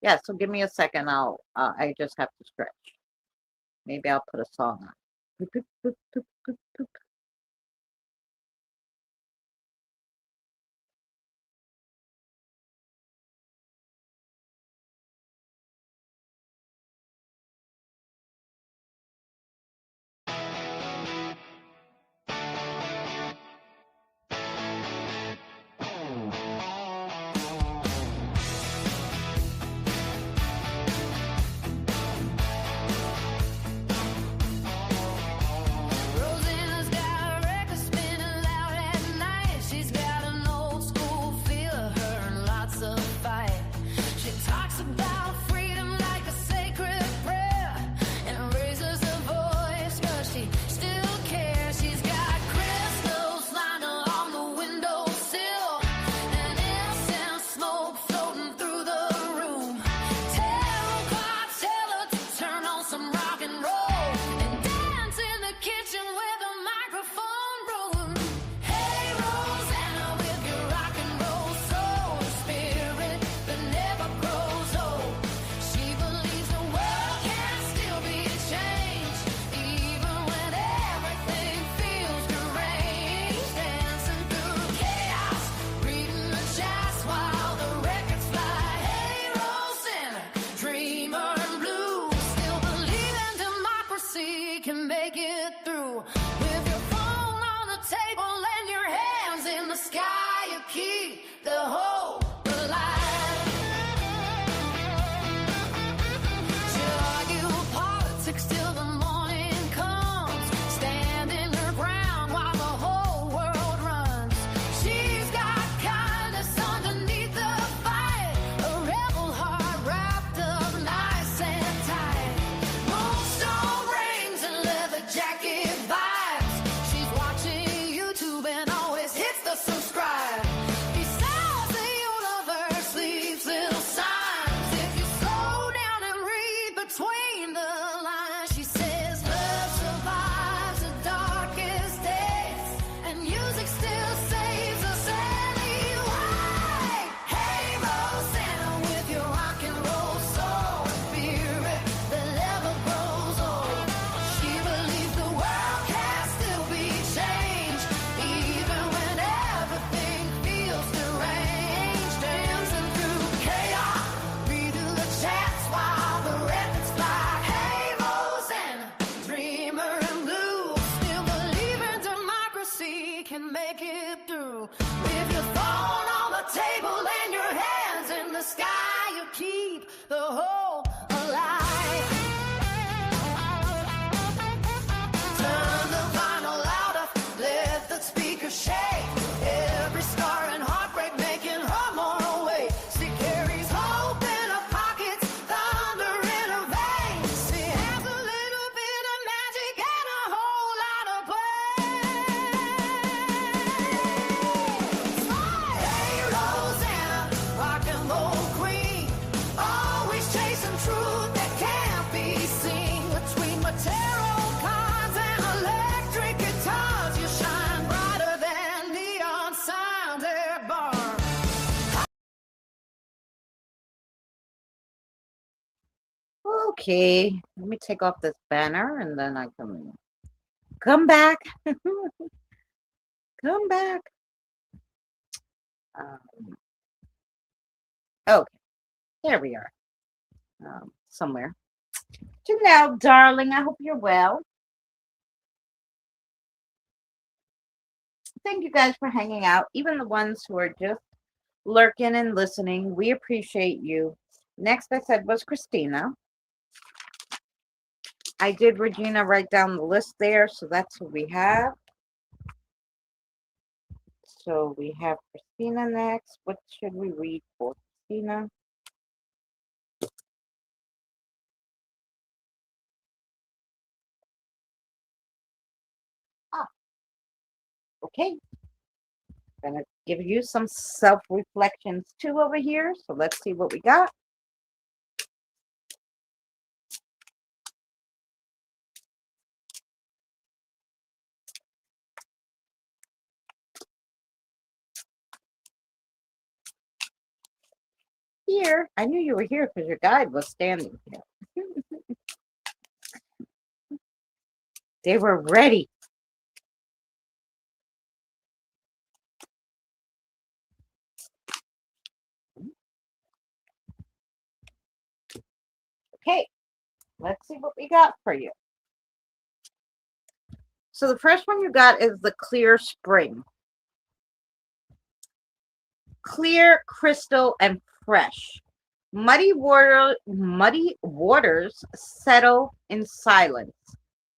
Yeah, so give me a second. I just have to stretch. Maybe I'll put a song on. Rosanna's got can make it through. With your phone on the table and your hands in the sky, you keep the hope alive. Turn the vinyl louder, let the speaker shake. Every scar and heartbreak making her more awake. She carries hope in her pockets, thunder in her veins. She has a little bit of magic and a whole lot of play. Hey, Rosanna, rock and roll queen, always chasing truth that can't be seen. Between my tarot cards and electric guitars, you shine brighter than neon signs at bars. Okay, let me take off this banner and then I can come back. Come back. Okay, there we are. Somewhere. Janelle, darling, I hope you're well. Thank you guys for hanging out, even the ones who are just lurking and listening. We appreciate you. Next, I said, was Christina. I did, Regina, write down the list there, so that's who we have. So we have Christina next. What should we read for Christina? Okay. Gonna give you some self-reflections too over here. So let's see what we got. Here, I knew you were here because your guide was standing here. They were ready. Okay, let's see what we got for you. So the first one you got is the clear spring. Clear, crystal, and fresh. Muddy waters settle in silence.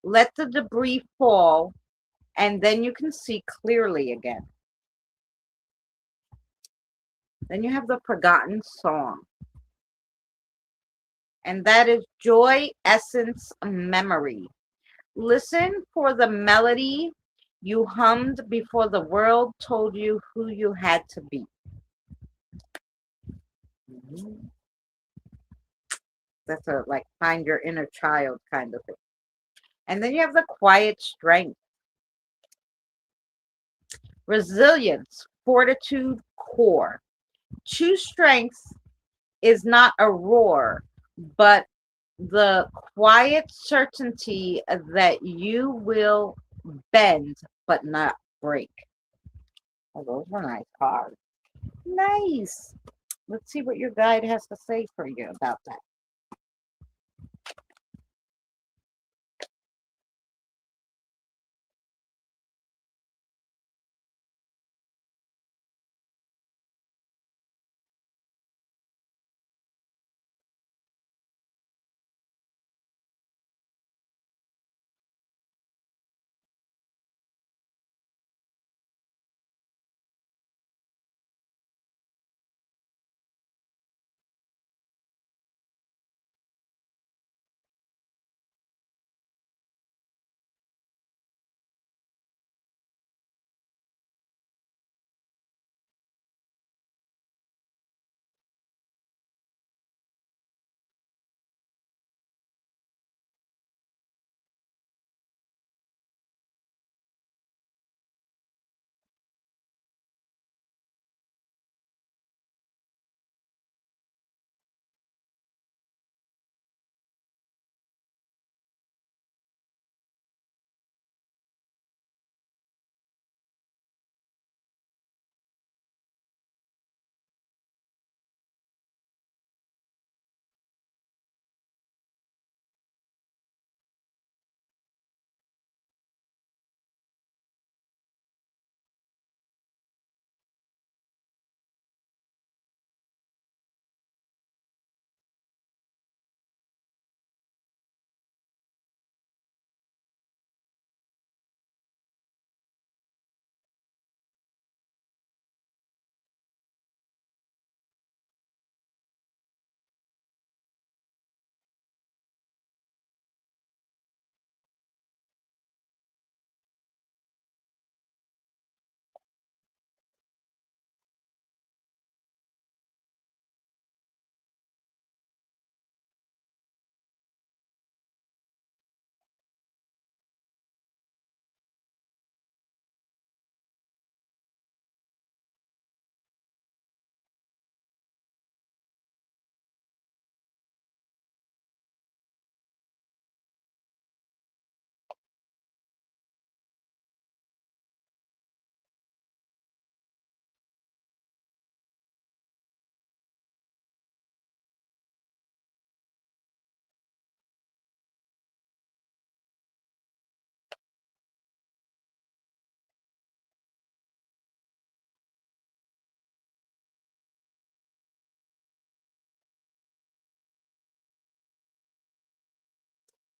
Let the debris fall, and then you can see clearly again. Then you have the forgotten song. And that is joy, essence, memory. Listen for the melody you hummed before the world told you who you had to be. That's a like find your inner child kind of thing. And then you have the quiet strength, resilience, fortitude, core. True strength is not a roar, but the quiet certainty that you will bend but not break. Oh, those were nice cards. Nice. Let's see what your guide has to say for you about that.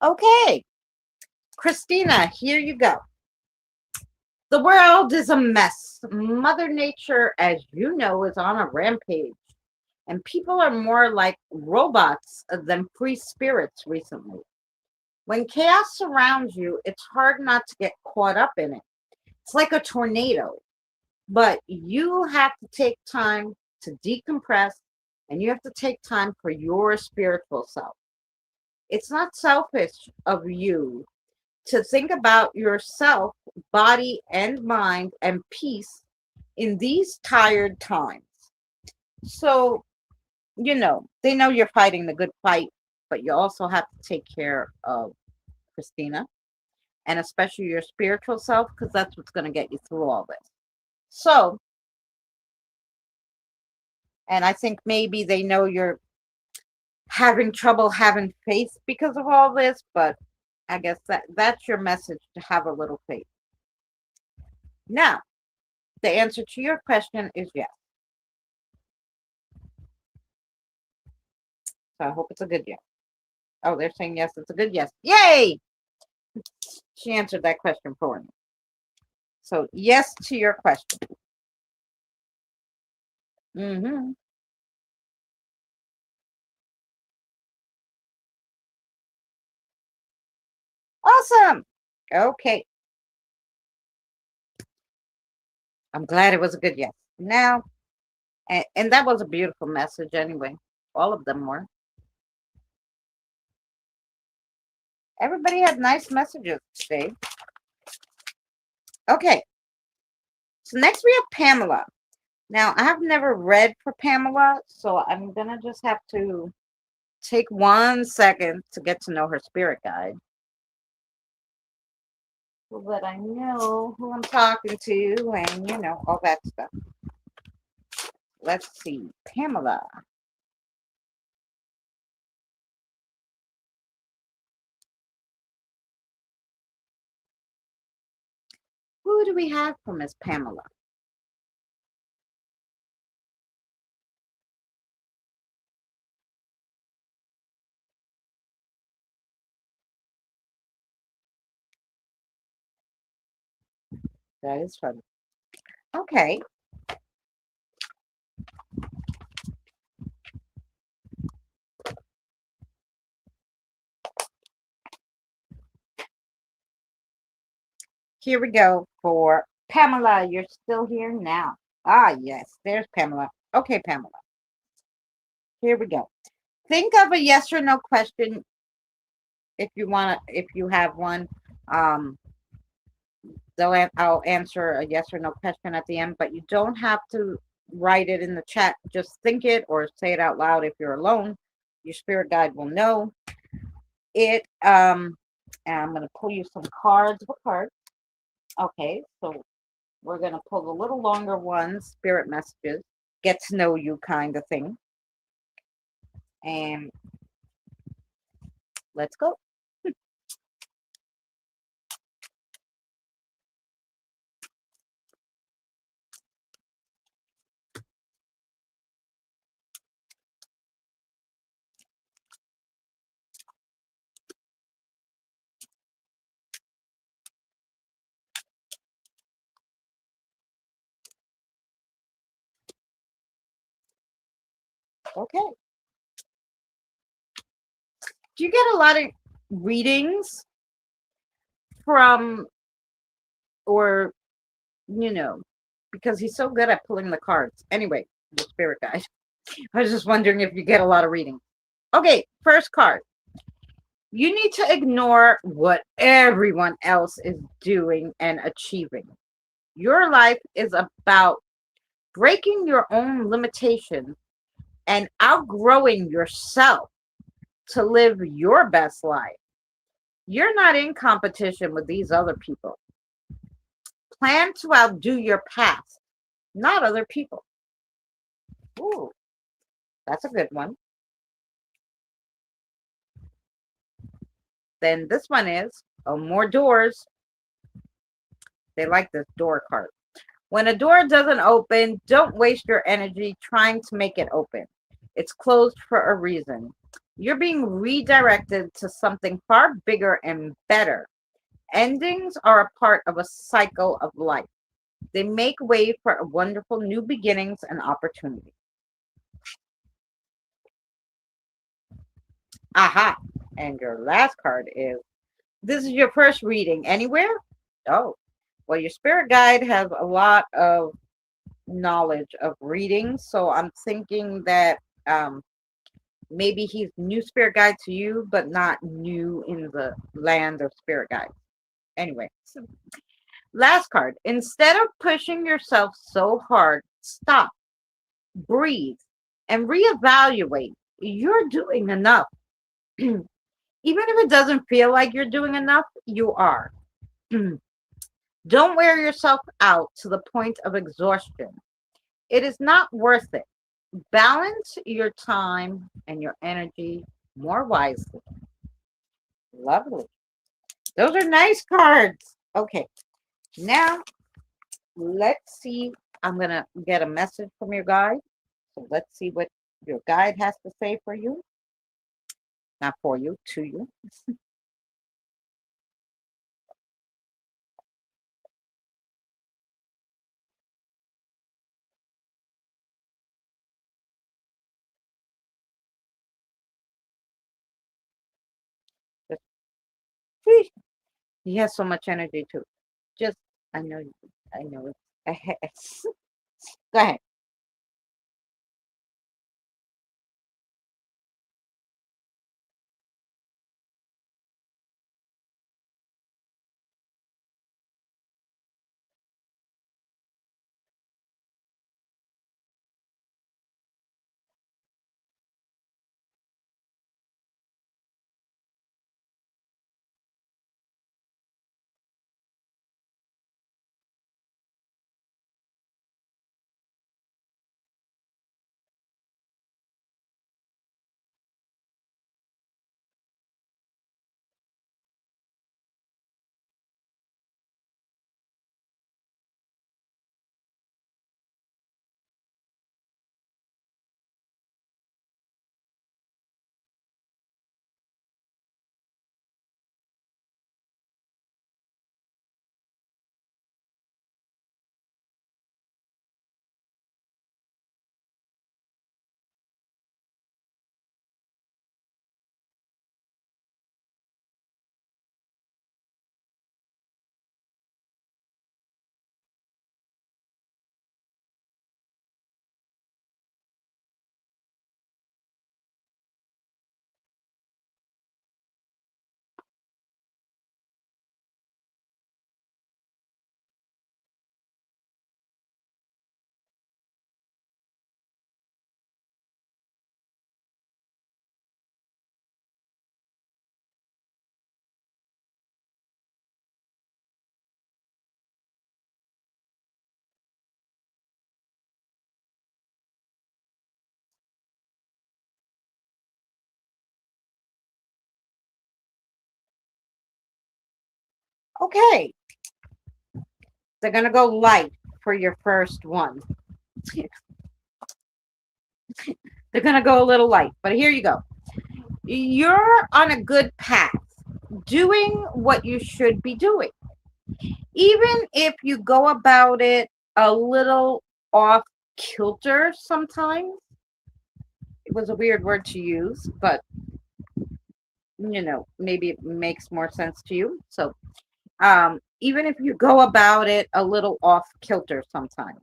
Okay, Christina, here you go. The world is a mess. Mother Nature, as you know, is on a rampage. And people are more like robots than free spirits recently. When chaos surrounds you, it's hard not to get caught up in it. It's like a tornado, but you have to take time to decompress and you have to take time for your spiritual self. It's not selfish of you to think about yourself, body, and mind and peace in these tired times. So, they know you're fighting the good fight, but you also have to take care of Christina and especially your spiritual self because that's what's going to get you through all this. So, and I think maybe they know you're having trouble having faith because of all this, but I guess that's your message, to have a little faith. Now, the answer to your question is yes. So I hope it's a good yes. Oh, they're saying yes, it's a good yes. Yay! She answered that question for me. So yes to your question. Mm-hmm. Awesome. Okay. I'm glad it was a good yes. Now, and that was a beautiful message anyway. All of them were. Everybody had nice messages today. Okay. So next we have Pamela. Now, I have never read for Pamela, so I'm going to just have to take 1 second to get to know her spirit guide so that I know who I'm talking to and, all that stuff. Let's see. Pamela. Who do we have for Miss Pamela? That is funny. Okay. Here we go for Pamela. You're still here now. Ah, yes. There's Pamela. Okay, Pamela. Here we go. Think of a yes or no question if you want to, if you have one. Um, I'll answer a yes or no question at the end, but you don't have to write it in the chat. Just think it or say it out loud if you're alone. Your spirit guide will know it. And I'm going to pull you some cards. What cards? Okay, so we're going to pull the little longer ones, spirit messages, get to know you kind of thing. And let's go. Okay. Do you get a lot of readings from, or, because he's so good at pulling the cards? Anyway, the spirit guide. I was just wondering if you get a lot of reading. Okay, first card. You need to ignore what everyone else is doing and achieving. Your life is about breaking your own limitations and outgrowing yourself to live your best life. You're not in competition with these other people. Plan to outdo your past, not other people. Ooh, that's a good one. Then this one is, oh, more doors. They like this door card. When a door doesn't open, don't waste your energy trying to make it open. It's closed for a reason. You're being redirected to something far bigger and better. Endings are a part of a cycle of life. They make way for wonderful new beginnings and opportunities. Aha. And your last card is, this is your first reading anywhere? Oh, well, your spirit guide has a lot of knowledge of readings. So I'm thinking that maybe he's new spirit guide to you, but not new in the land of spirit guide. Anyway, so last card. Instead of pushing yourself so hard, stop, breathe, and reevaluate. You're doing enough. Even if it doesn't feel like you're doing enough, you are. Don't wear yourself out to the point of exhaustion. It is not worth it. Balance your time and your energy more wisely. Lovely. Those are nice cards. Okay, now let's see. I'm going to get a message from your guide. So let's see what your guide has to say for you. Not for you, to you. Just, he has so much energy too. Just, I know, I know. Go ahead. Okay, they're gonna go light for your first one. They're gonna go a little light, but here you go. You're on a good path, doing what you should be doing. Even if you go about it a little off kilter sometimes, it was a weird word to use, but maybe it makes more sense to you. So, even if you go about it a little off kilter sometimes,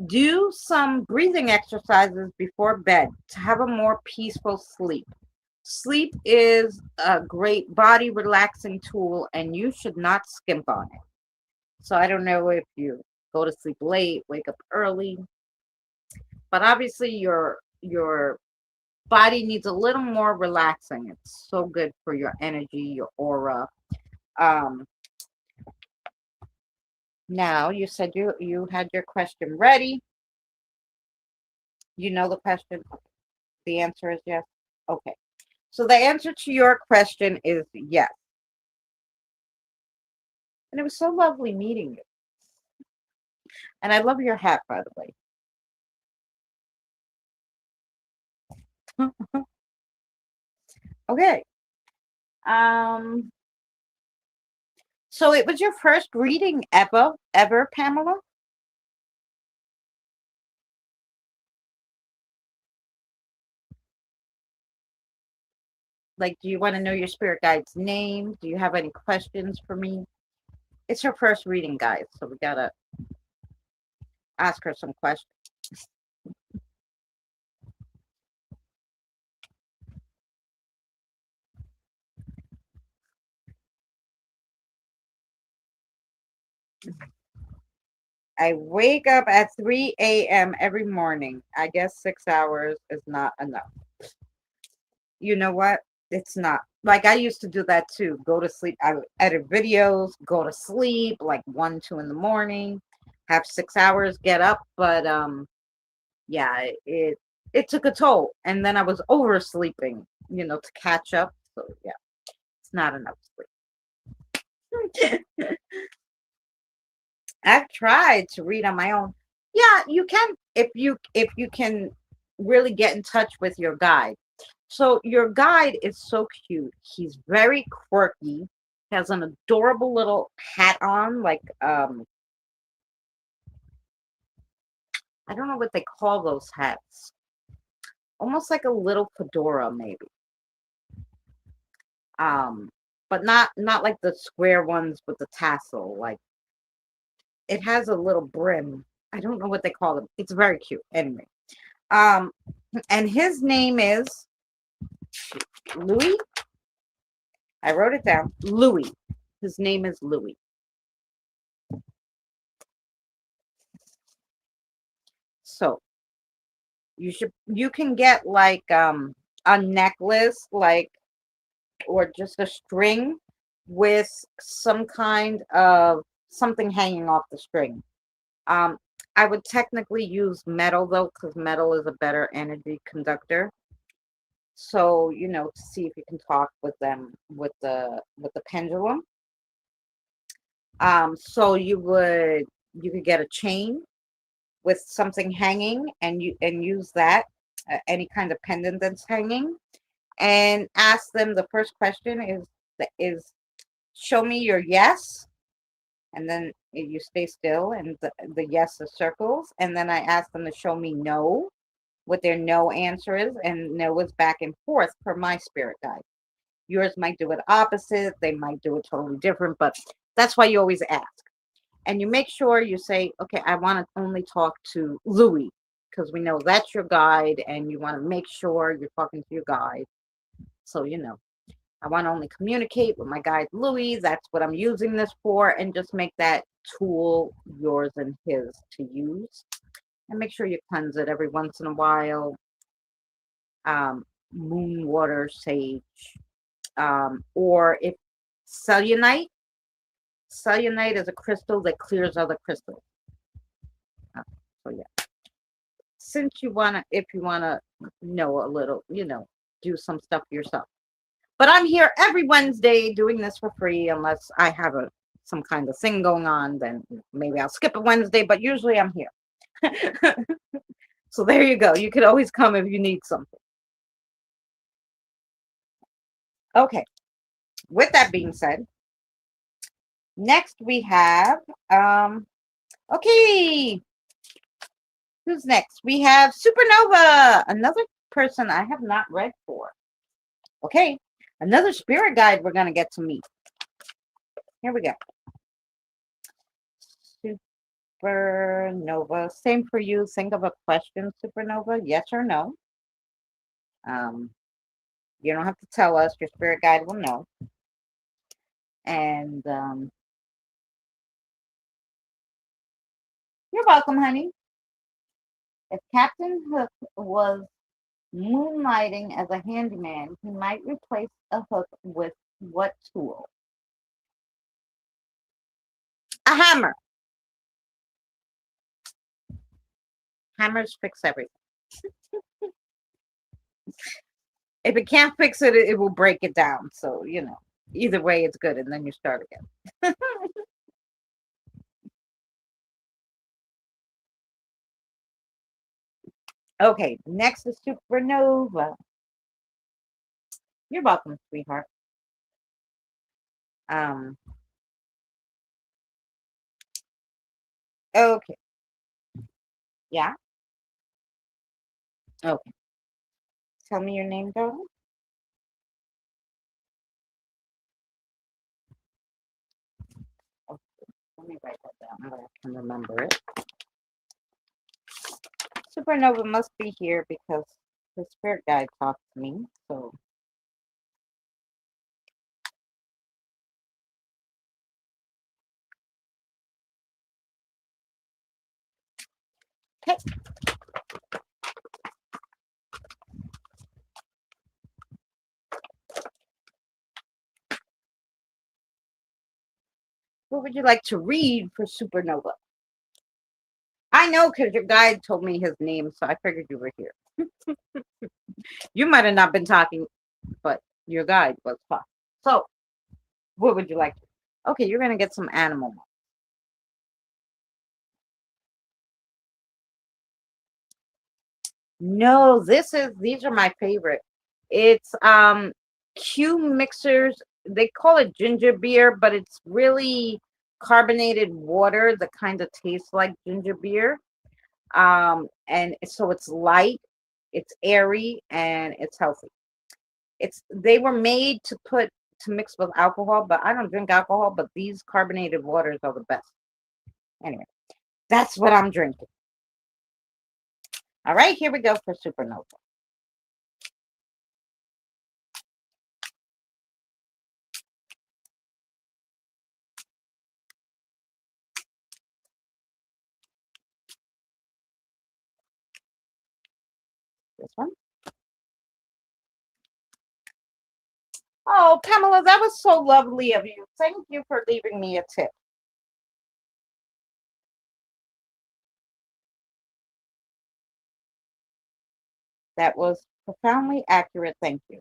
do some breathing exercises before bed to have a more peaceful sleep. Sleep is a great body relaxing tool, and you should not skimp on it. So I don't know if you go to sleep late, wake up early, but obviously your body needs a little more relaxing. It's so good for your energy, your aura. Um, Now you said you had your question ready. You know the question. The answer is yes. Okay. So the answer to your question is yes. And it was so lovely meeting you. And I love your hat, by the way. Okay. Um, so it was your first reading ever, Pamela? Like, do you want to know your spirit guide's name? Do you have any questions for me? It's her first reading, guys, so we gotta ask her some questions. I wake up at 3 a.m. every morning. I guess 6 hours is not enough. You know what? It's not. Like, I used to do that too. Go to sleep. I would edit videos, go to sleep like 1, 2 in the morning, have 6 hours, get up. But yeah, it took a toll. And then I was oversleeping, to catch up. So yeah, it's not enough sleep. I've tried to read on my own. Yeah, you can if you can really get in touch with your guide. So your guide is so cute. He's very quirky. He has an adorable little hat on, like I don't know what they call those hats. Almost like a little fedora, maybe. Um, but not like the square ones with the tassel. Like, it has a little brim. I don't know what they call them. It's very cute. Anyway. Um, and his name is Louis. I wrote it down. Louis. His name is Louis. So you can get like a necklace, like, or just a string with some kind of something hanging off the string. Um, I would technically use metal though, because metal is a better energy conductor. So, to see if you can talk with them with the pendulum. So you could get a chain with something hanging, and use that, any kind of pendant that's hanging, and ask them. The first question is show me your yes, and then you stay still, and the yes is circles, and then I ask them to show me no, what their no answer is, and no is back and forth per my spirit guide. Yours might do it opposite, they might do it totally different, but that's why you always ask. And you make sure you say, okay, I want to only talk to Louis, because we know that's your guide, and you want to make sure you're talking to your guide. So, I want to only communicate with my guide Louis. That's what I'm using this for. And just make that tool yours and his to use. And make sure you cleanse it every once in a while. Moon water, sage, or if cellulite. Cellulite is a crystal that clears other crystals. So yeah. Since if you wanna know a little, do some stuff yourself. But I'm here every Wednesday doing this for free, unless I have some kind of thing going on. Then maybe I'll skip a Wednesday, but usually I'm here. So there you go. You could always come if you need something. Okay. With that being said, next we have okay. Who's next? We have Supernova, another person I have not read for. Okay. Another spirit guide we're going to get to meet. Here we go. Supernova. Same for you. Think of a question, Supernova. Yes or no. Um, you don't have to tell us. Your spirit guide will know. And you're welcome, honey. If Captain Hook was moonlighting as a handyman, he might replace a hook with what tool? A hammer. Hammers fix everything. If it can't fix it, it will break it down. So, either way, it's good. And then you start again. Okay, next is Supernova. You're welcome, sweetheart. Um, okay. Yeah. Okay. Tell me your name, darling. Okay. Let me write that down so I can remember it. Supernova must be here because the spirit guide talked to me. So, okay. What would you like to read for Supernova? I know because your guide told me his name, so I figured you were here. You might have not been talking, but your guide was fine. So, what would you like? Okay, you're gonna get some animal. No, these are my favorite. It's Q mixers. They call it ginger beer, but it's really carbonated water that kind of tastes like ginger beer. And so it's light, it's airy, and it's healthy. They were made to mix with alcohol, but I don't drink alcohol, but these carbonated waters are the best. Anyway, that's what I'm drinking. All right, here we go for Supernova. This one. Oh, Pamela, that was so lovely of you. Thank you for leaving me a tip. That was profoundly accurate. Thank you.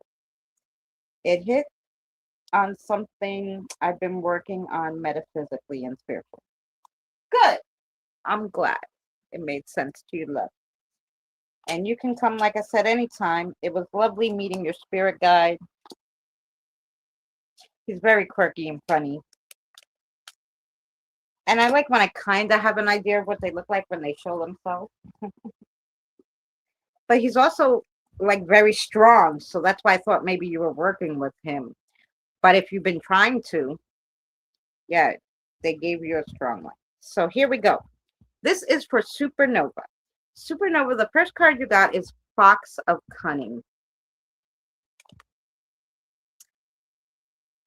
It hit on something I've been working on metaphysically and spiritually. Good. I'm glad it made sense to you, love. And you can come, like I said, anytime. It was lovely meeting your spirit guide. He's very quirky and funny. And I like when I kind of have an idea of what they look like when they show themselves. But he's also like very strong. So that's why I thought maybe you were working with him. But if you've been trying to, yeah, they gave you a strong one. So here we go. This is for Supernova. Supernova, the first card you got is Fox of Cunning.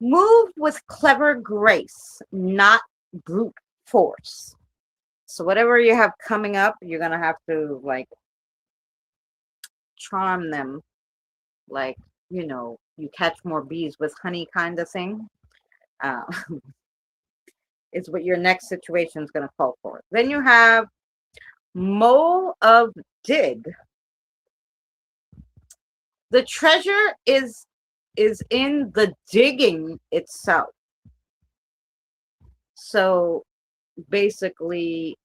Move with clever grace, not brute force. So whatever you have coming up, you're going to have to like charm them, like, you catch more bees with honey kind of thing. Uh, is what your next situation is going to call for. Then you have Mole of Dig. The treasure is in the digging itself. So basically,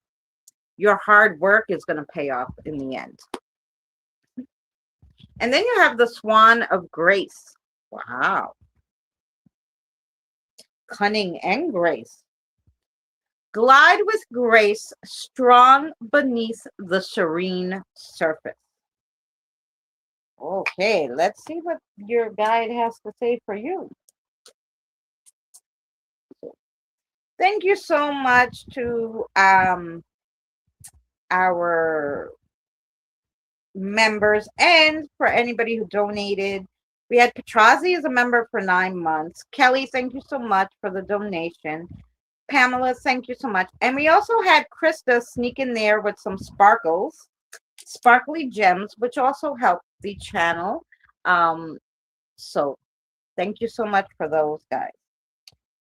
your hard work is going to pay off in the end. And then you have the Swan of Grace. Wow. Cunning and grace. Glide with grace, strong beneath the serene surface. Okay, let's see what your guide has to say for you. Thank you so much to our members and for anybody who donated. We had Petrazi as a member for 9 months. Kelly, thank you so much for the donation. Pamela, thank you so much. And we also had Krista sneak in there with some sparkly gems, which also helped the channel. So thank you so much for those guys.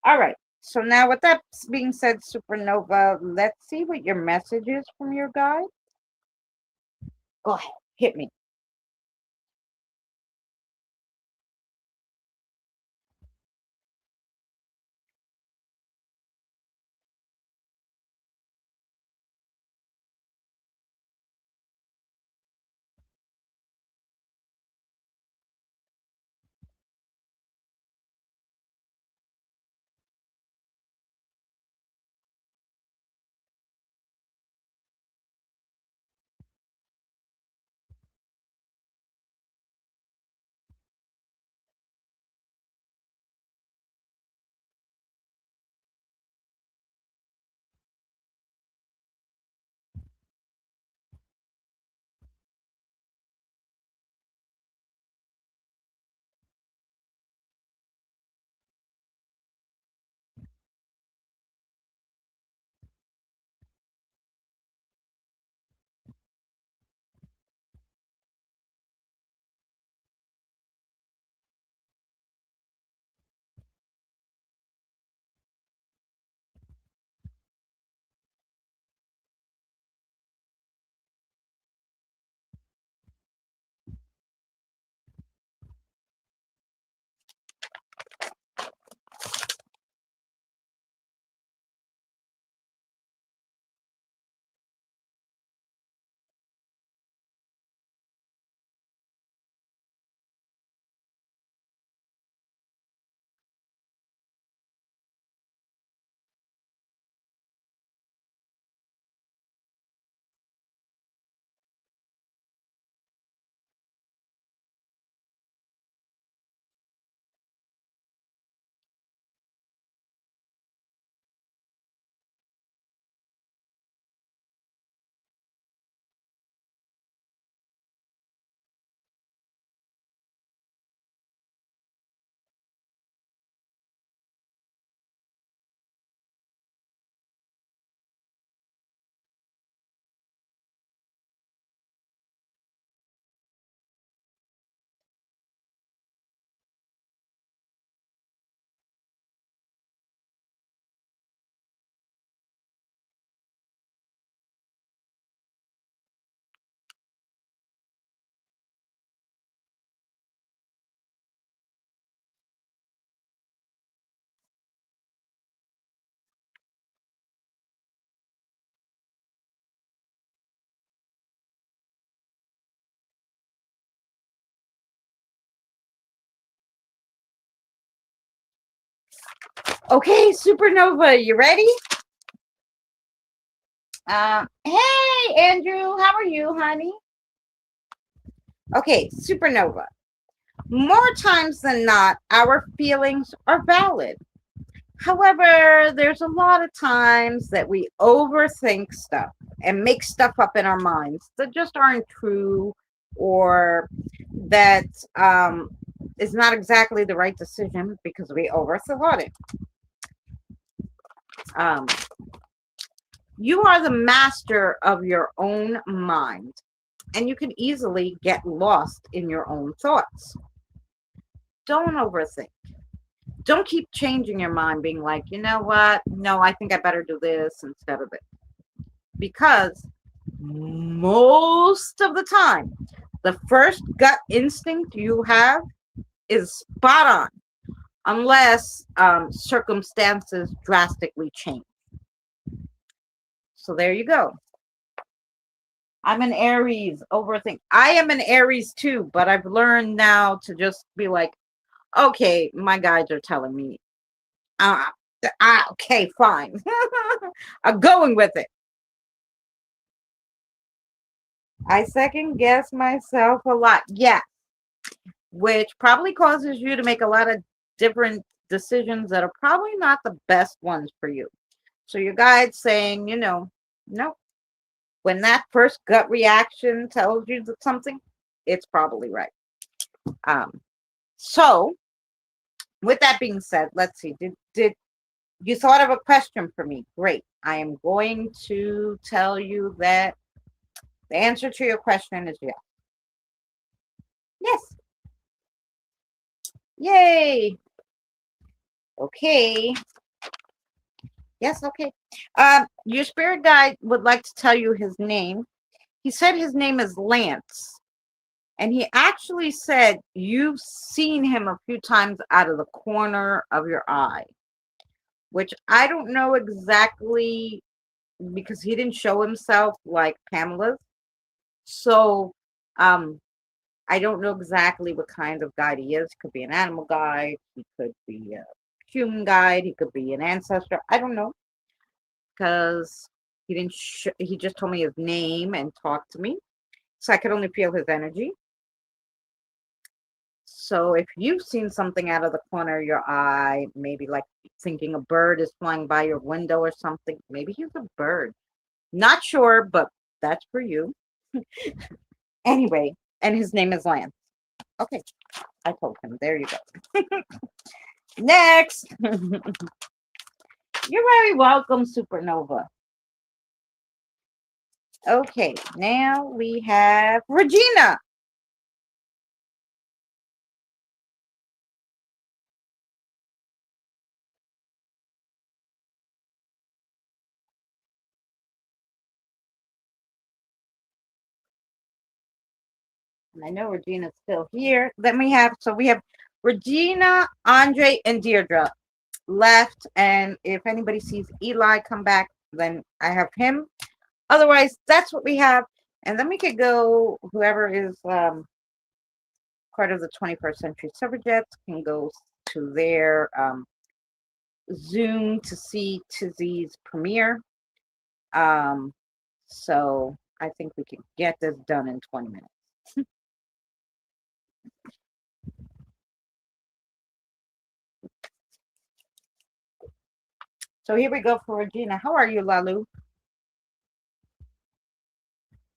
All right. So now with that being said, Supernova, let's see what your message is from your guide. Go ahead. Hit me. Okay, Supernova, you ready? Hey, Andrew, how are you, honey? Okay, Supernova. More times than not, our feelings are valid. However, there's a lot of times that we overthink stuff and make stuff up in our minds that just aren't true, or that is not exactly the right decision because we overthought it. Um, you are the master of your own mind, and you can easily get lost in your own thoughts. Don't overthink. Don't keep changing your mind, being like, you know what? No, I think I better do this instead of it. Because most of the time, the first gut instinct you have is spot on, unless circumstances drastically change. So there you go. I'm an Aries, overthink. I am an Aries too, but I've learned now to just be like, okay, my guides are telling me, uh, okay, fine. I'm going with it. I second guess myself a lot. Yeah, which probably causes you to make a lot of different decisions that are probably not the best ones for you. So your guide's saying, no, when that first gut reaction tells you that something, it's probably right. So with that being said, let's see. Did you thought of a question for me? Great. I am going to tell you that the answer to your question is yes. Yes. Yay. Okay. Yes, okay. Your spirit guide would like to tell you his name. He said his name is Lance. And he actually said you've seen him a few times out of the corner of your eye, which I don't know exactly because he didn't show himself like Pamela's. So I don't know exactly what kind of guide he is. Could be an animal guide. He could be a human guide. He could be an ancestor. I don't know because he didn't. He just told me his name and talked to me, so I could only feel his energy. So if you've seen something out of the corner of your eye, maybe like thinking a bird is flying by your window or something, maybe he's a bird. Not sure, but that's for you. Anyway, and his name is Lance. Okay, I told him. There you go. Next. You're very welcome, Supernova. Okay, now we have Regina. And I know Regina's still here. Then we have Regina, Andre, and Deirdre left. And if anybody sees Eli come back, then I have him. Otherwise, that's what we have. And then we could go, whoever is part of the 21st Century Suffragettes can go to their Zoom to see Tizzy's premiere. So I think we can get this done in 20 minutes. So here we go for Regina. How are you, Lalu?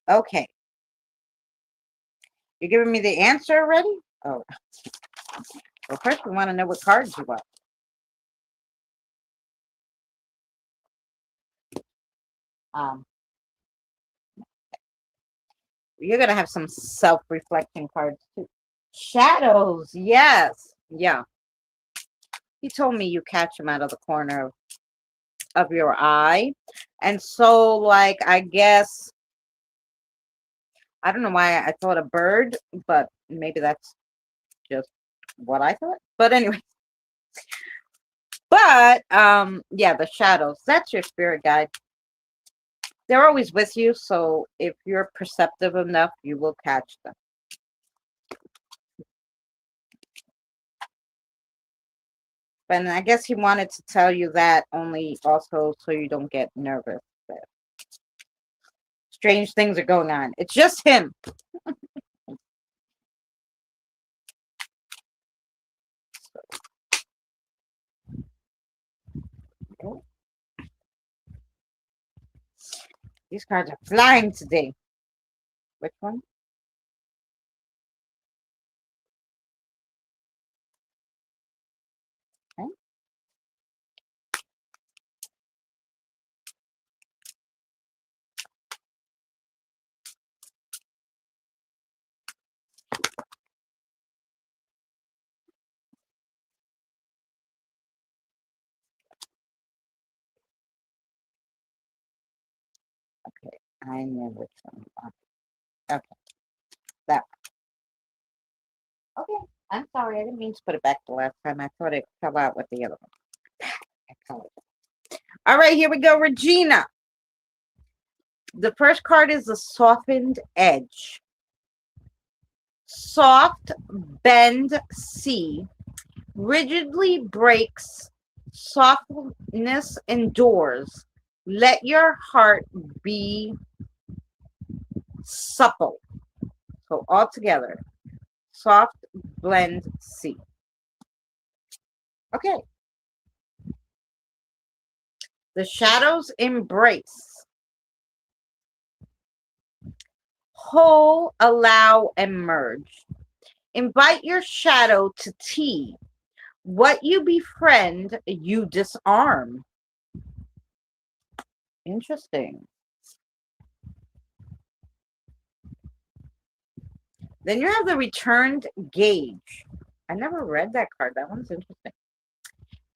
Okay. You're giving me the answer already? Oh. Well, first we want to know what cards you want. You're going to have some self-reflection cards too. Shadows. Yes. Yeah. He told me you catch them out of the corner of your eye. And so, like, I guess, I don't know why I thought a bird, but maybe that's just what I thought. But anyway. But, yeah, the shadows. That's your spirit guide. They're always with you. So if you're perceptive enough, you will catch them. And I guess he wanted to tell you that only also so you don't get nervous that strange things are going on. It's just him. Okay. These cards are flying today. Which one? Okay. Okay. I know which one. Okay. That one. Okay. I'm sorry. I didn't mean to put it back the last time. I thought it fell out with the other one. I apologize. All right. Here we go. Regina. The first card is the softened edge. Soft bend sea rigidly breaks, softness endures. Let your heart be supple. So all together, soft blend sea. Okay. The shadows embrace. Whole, allow, and merge. Invite your shadow to tea. What you befriend, you disarm. Interesting. Then you have the returned gauge. I never read that card. That one's interesting.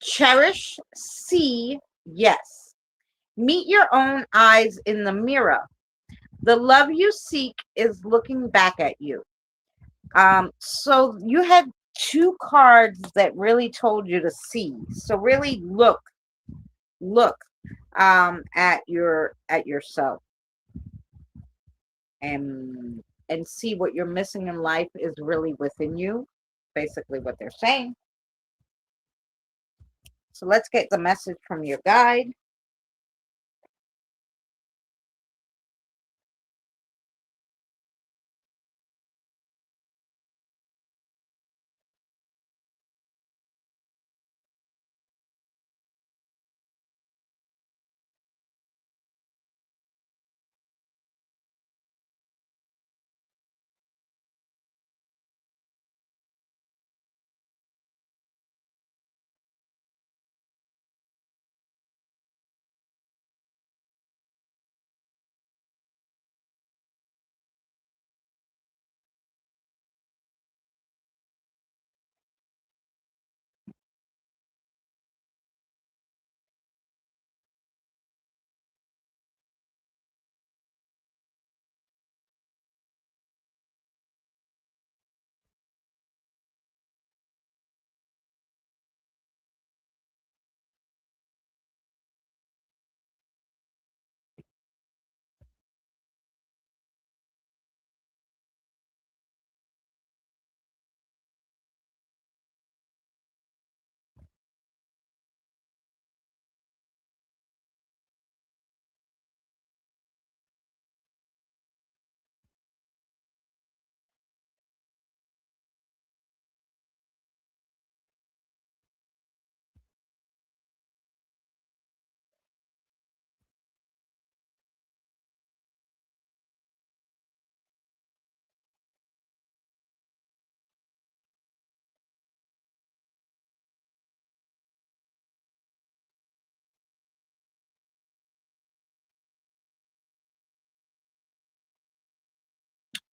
Cherish, see, yes. Meet your own eyes in the mirror. The love you seek is looking back at you. So you had two cards that really told you to see. So really look at yourself and see what you're missing in life is really within you. Basically what they're saying. So let's get the message from your guide.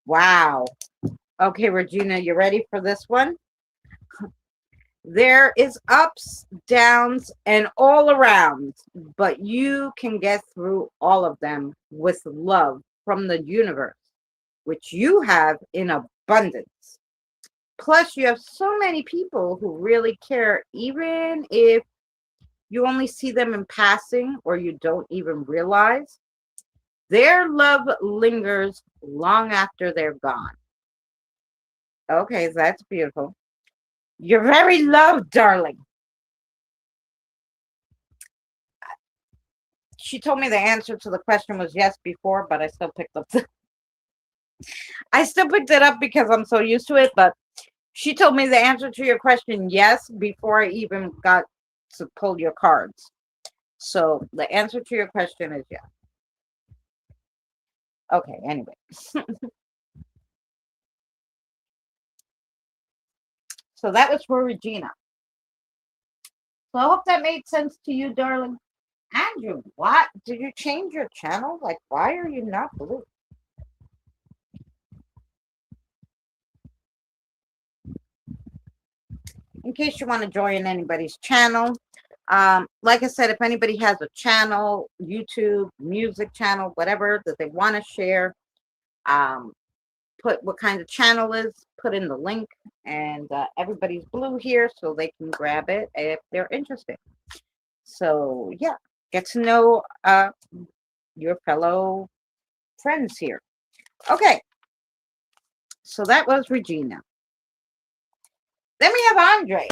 Wow. Okay, Regina, you ready for this one? There is ups, downs, and all around, but you can get through all of them with love from the universe, which you have in abundance. Plus, you have so many people who really care, even if you only see them in passing or you don't even realize. Their love lingers long after they're gone. Okay, that's beautiful. You're very loved, darling. she told me the answer to the question was yes before, but I still picked up I still picked it up because I'm so used to it, but she told me the answer to your question yes before I even got to pull your cards. So the answer to your question is yes. Okay, anyway. So that was for Regina. So I hope that made sense to you, darling. Andrew, what? Did you change your channel? Like, why are you not blue? In case you want to join anybody's channel, like I said, if anybody has a channel, YouTube, music channel, whatever that they want to share, um, put what kind of channel is, put in the link, and everybody's blue here so they can grab it if they're interested. So yeah, get to know your fellow friends here. Okay, so that was Regina. Then we have Andre.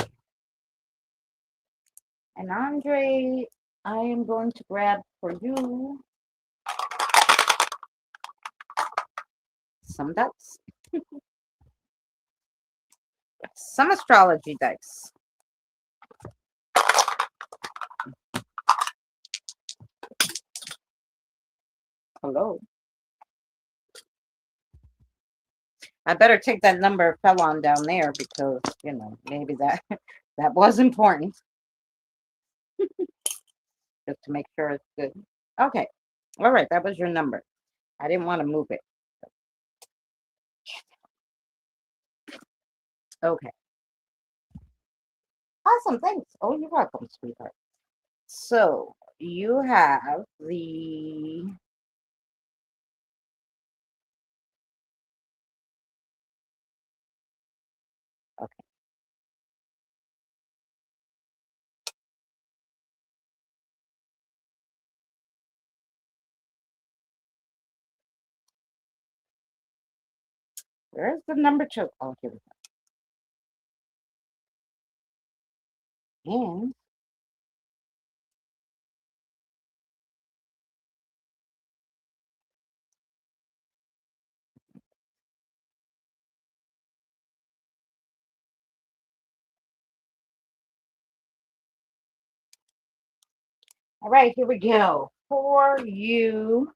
And Andre, I am going to grab for you some dice. Some astrology dice. Hello. I better take that number fell on down there because, you know, maybe that that was important. Just to make sure it's good. Okay. All right. That was your number. I didn't want to move it. Okay. Awesome. Thanks. Oh, you're welcome, sweetheart. So you have the okay. Where's the number two? Oh, here we go. And all right, here we go. For you,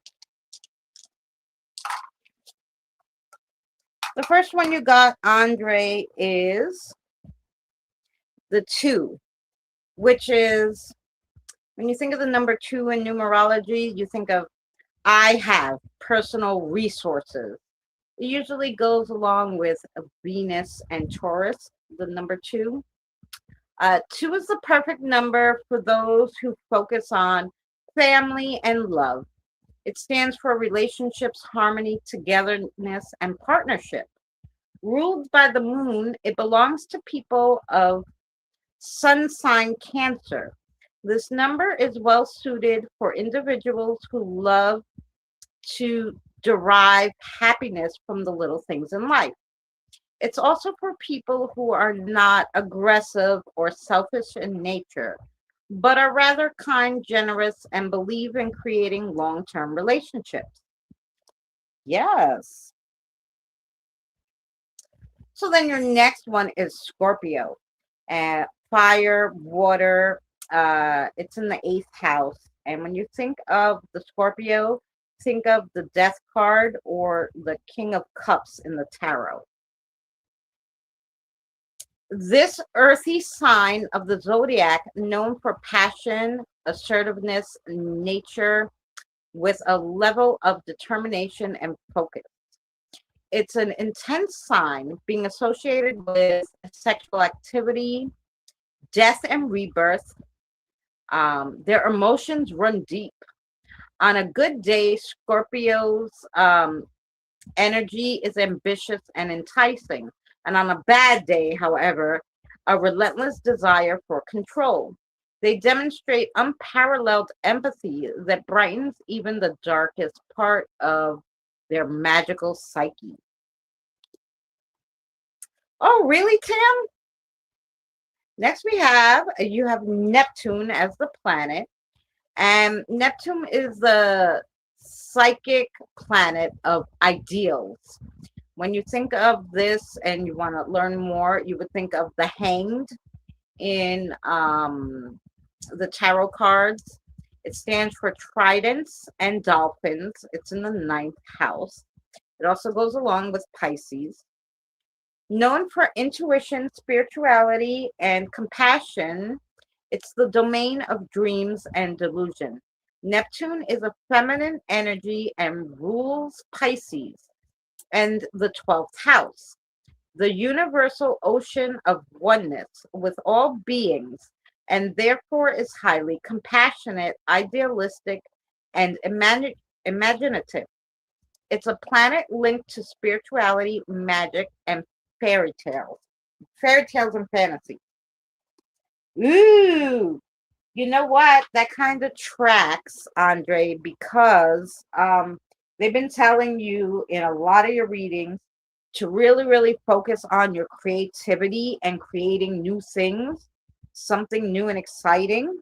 the first one you got, Andre, is the two, which is when you think of the number two in numerology, you think of I have personal resources. It usually goes along with Venus and Taurus, the number two. Two is the perfect number for those who focus on family and love. It stands for relationships, harmony, togetherness, and partnership. Ruled by the moon, it belongs to people of sun sign Cancer. This number is well suited for individuals who love to derive happiness from the little things in life. It's also for people who are not aggressive or selfish in nature, but are rather kind, generous, and believe in creating long term relationships. Yes. So then your next one is Scorpio. Fire, water, it's in the eighth house. And when you think of the Scorpio, think of the death card or the King of Cups in the tarot. This earthy sign of the zodiac, known for passion, assertiveness, nature, with a level of determination and focus. It's an intense sign being associated with sexual activity, death, and rebirth. Their emotions run deep. On a good day, Scorpio's energy is ambitious and enticing. And on a bad day, however, a relentless desire for control. They demonstrate unparalleled empathy that brightens even the darkest part of their magical psyche. Oh, really, Tim? Next we have you have Neptune as the planet, And Neptune is the psychic planet of ideals. When you think of this and you want to learn more, you would think of the Hanged in the tarot cards. It stands for tridents and dolphins. It's in the ninth house. It also goes along with Pisces. Known for intuition, spirituality, and compassion, it's the domain of dreams and delusion. Neptune is a feminine energy and rules Pisces and the 12th house, the universal ocean of oneness with all beings, and therefore is highly compassionate, idealistic, and imaginative. It's a planet linked to spirituality, magic, and fairy tales. Fairy tales and fantasy. Ooh, you know what? That kind of tracks, Andre, because they've been telling you in a lot of your readings to really, really focus on your creativity and creating new things, something new and exciting,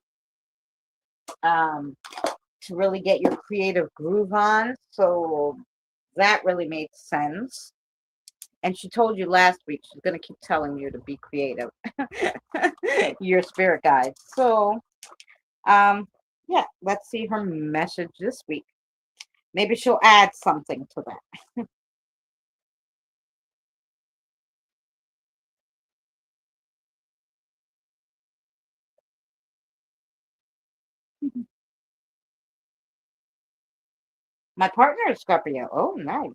um, to really get your creative groove on. So that really made sense. And she told you last week she's going to keep telling you to be creative, your spirit guide. So, yeah, let's see her message this week. Maybe she'll add something to that. My partner is Scorpio. Oh, nice.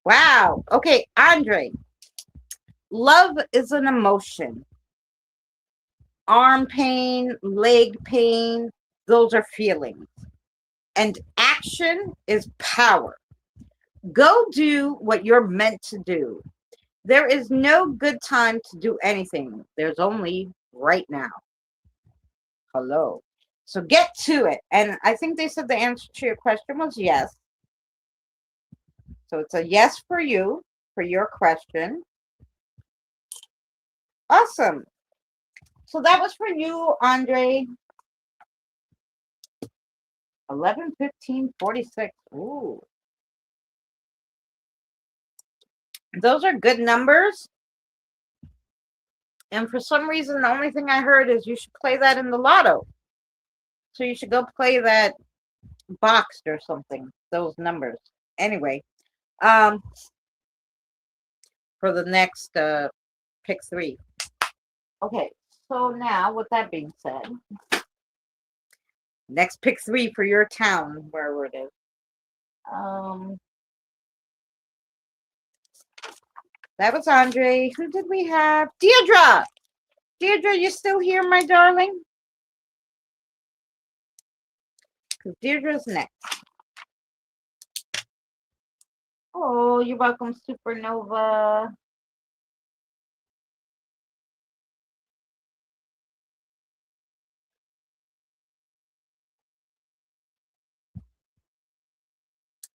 Wow. Okay, Andre, love is an emotion. Arm pain, leg pain, those are feelings. And action is power. Go do what you're meant to do. There is no good time to do anything. There's only right now. Hello. So get to it. And I think they said the answer to your question was yes. So it's a yes for you, for your question. Awesome. So that was for you, Andre. 11, 15, 46. Ooh. Those are good numbers. And for some reason, the only thing I heard is you should play that in the lotto. So you should go play that boxed or something, those numbers. Anyway, um, for the next pick three. Okay, so now with that being said, next pick three for your town, wherever it is. Um, that was Andre. Who did we have? Deirdre. Deirdre, you still here, my darling? Because Deirdre's next. Oh, you're welcome, Supernova.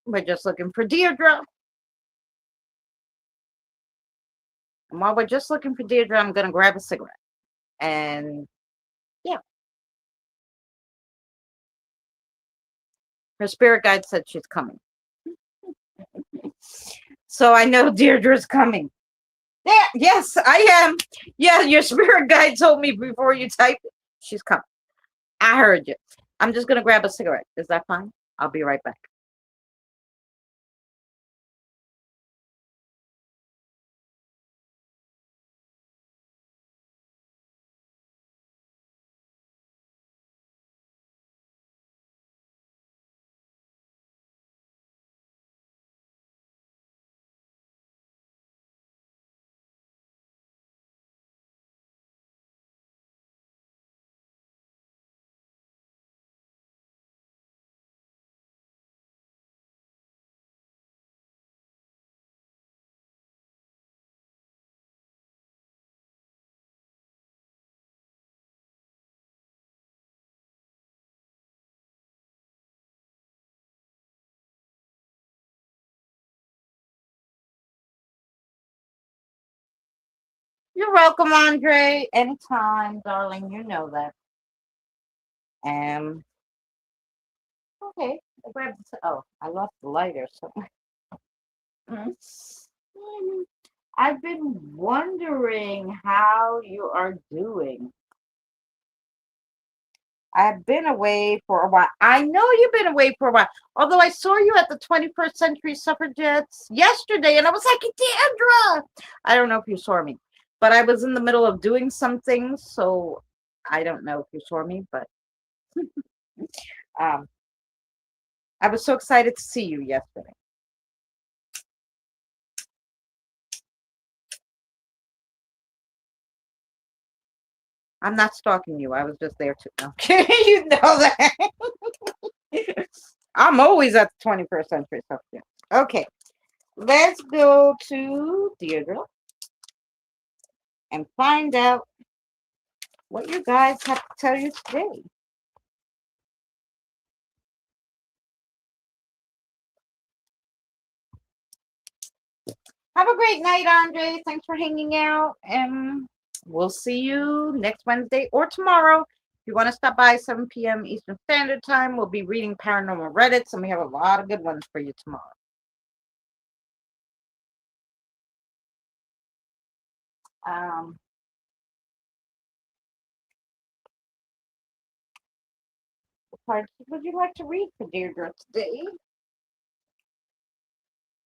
We're just looking for Deirdre. And while we're just looking for Deirdre, I'm going to grab a cigarette. And yeah, her spirit guide said she's coming. So I know Deirdre's coming. Yeah, yes, I am. Yeah, your spirit guide told me before you typed it. She's coming. I heard you. I'm just going to grab a cigarette. Is that fine? I'll be right back. You're welcome, Andre. Anytime, darling. You know that. Okay. I grabbed oh, I lost the lighter. So I've been wondering how you are doing. I've been away for a while. I know you've been away for a while. Although I saw you at the 21st Century Suffragettes yesterday, and I was like, Deandra! I don't know if you saw me, but I was in the middle of doing some things, so I don't know if you saw me, but um, I was so excited to see you yesterday. I'm not stalking you. I was just there too. No, you know that. I'm always at the 21st Century Suffragettes. Okay, let's go to Deirdre and find out what you guys have to tell you today. Have a great night, Andre. Thanks for hanging out. And we'll see you next Wednesday or tomorrow. If you want to stop by 7 p.m. Eastern Standard Time, we'll be reading Paranormal Reddits, and we have a lot of good ones for you tomorrow. What parts would you like to read for Deirdre today?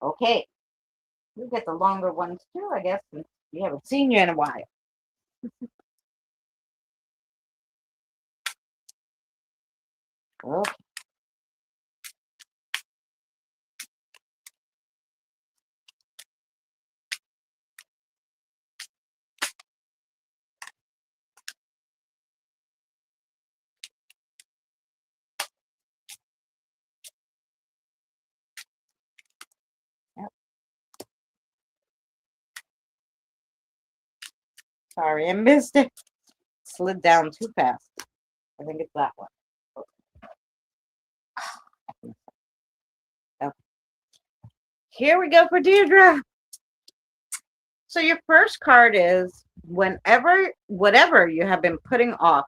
Okay. You get the longer ones too, I guess, since we haven't seen you in a while. Okay. Yep. Sorry, I missed it. Slid down too fast. I think it's that one. Okay. Here we go for Deirdre. So your first card is whatever you have been putting off,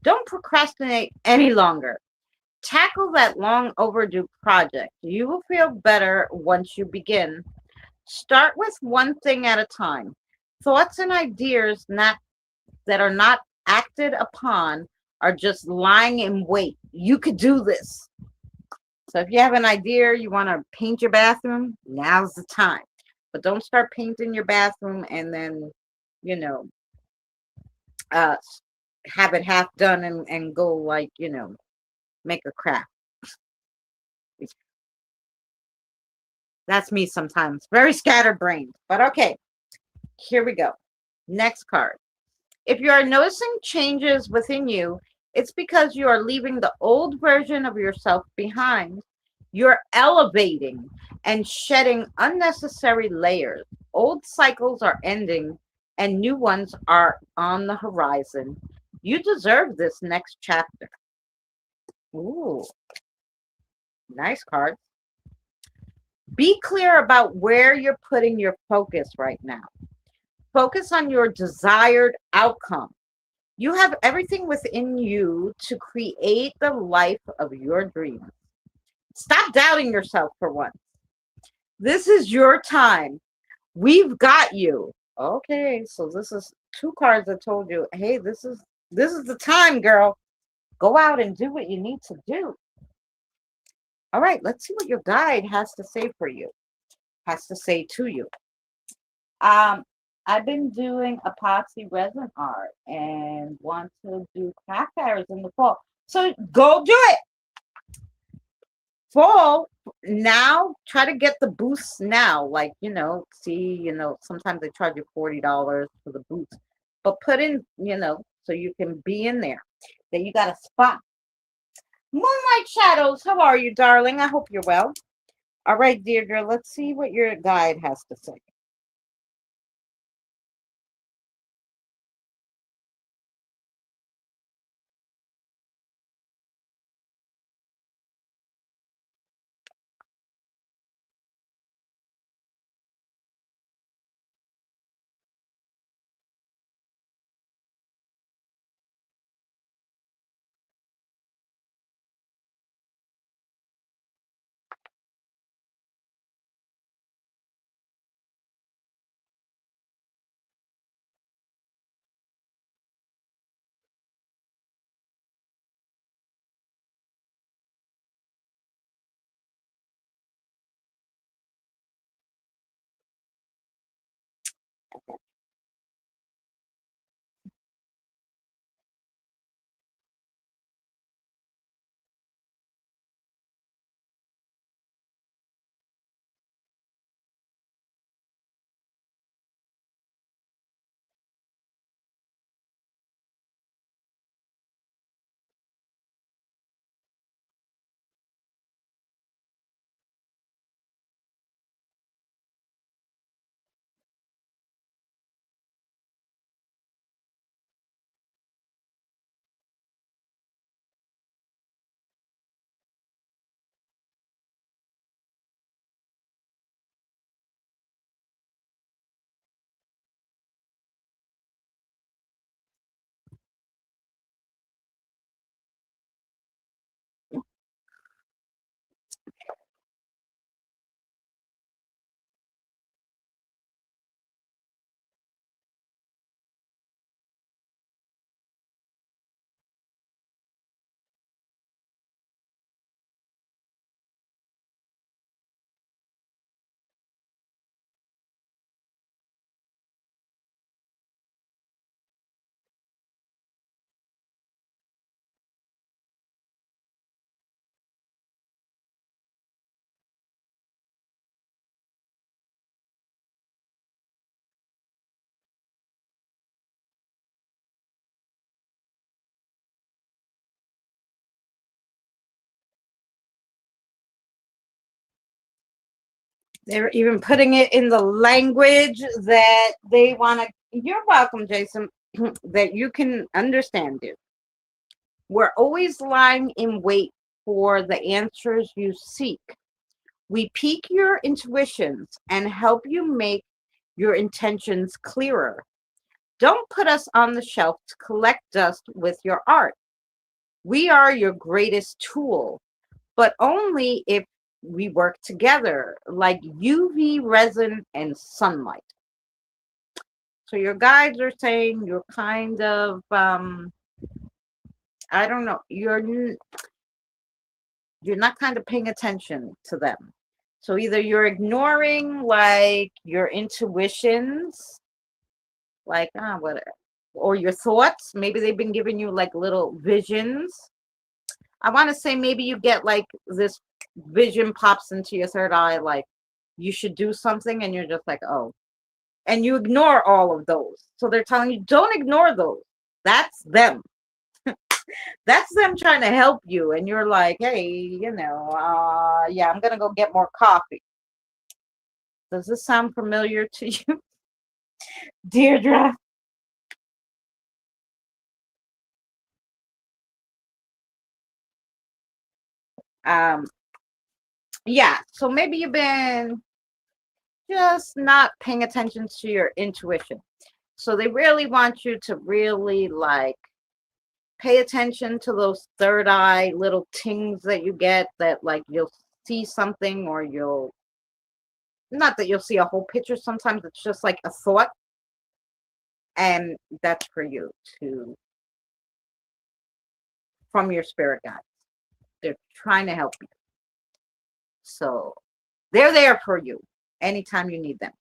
don't procrastinate any longer. Tackle that long overdue project. You will feel better once you begin. Start with one thing at a time. Thoughts and ideas that are not acted upon are just lying in wait. You could do this. So if you have an idea, you want to paint your bathroom, now's the time. But don't start painting your bathroom and then, you know, uh, have it half done and go like, make a craft. That's me sometimes. Very scattered brained. But okay, here we go. Next card. If you are noticing changes within you, it's because you are leaving the old version of yourself behind. You're elevating and shedding unnecessary layers. Old cycles are ending and new ones are on the horizon. You deserve this next chapter. Ooh, nice card. Be clear about where you're putting your focus right now. Focus on your desired outcome. You have everything within you to create the life of your dreams. Stop doubting yourself for once. This is your time. We've got you. Okay, so this is two cards that told you, hey, this is the time, girl. Go out and do what you need to do. All right, let's see what your guide has to say for you, has to say to you. Um, I've been doing epoxy resin art and want to do craft fairs in the fall. So go do it. Fall now, try to get the boosts now. Like, see, sometimes they charge you $40 for the boost. But put in, so you can be in there. Then you got a spot. Moonlight Shadows, how are you, darling? I hope you're well. All right, Deirdre, let's see what your guide has to say. They're even putting it in the language that they want to. You're welcome, Jason, that you can understand it. We're always lying in wait for the answers you seek. We pique your intuitions and help you make your intentions clearer. Don't put us on the shelf to collect dust with your art. We are your greatest tool, but only if we work together like UV resin and sunlight. So your guides are saying you're kind of I don't know, you're not kind of paying attention to them. So either you're ignoring like your intuitions, like what, or your thoughts. Maybe they've been giving you like little visions. I want to say maybe you get like this vision pops into your third eye, like you should do something, and you're just like, oh, and you ignore all of those. So they're telling you, don't ignore those. That's them. That's them trying to help you. And you're like, hey, yeah, I'm going to go get more coffee. Does this sound familiar to you, Deirdre? Um, Yeah, so maybe you've been just not paying attention to your intuition. So they really want you to really like pay attention to those third eye little tings that you get, that like you'll see something, or you'll, not that you'll see a whole picture, sometimes it's just like a thought, and that's for you to, from your spirit guides. They're trying to help you. So they're there for you anytime you need them.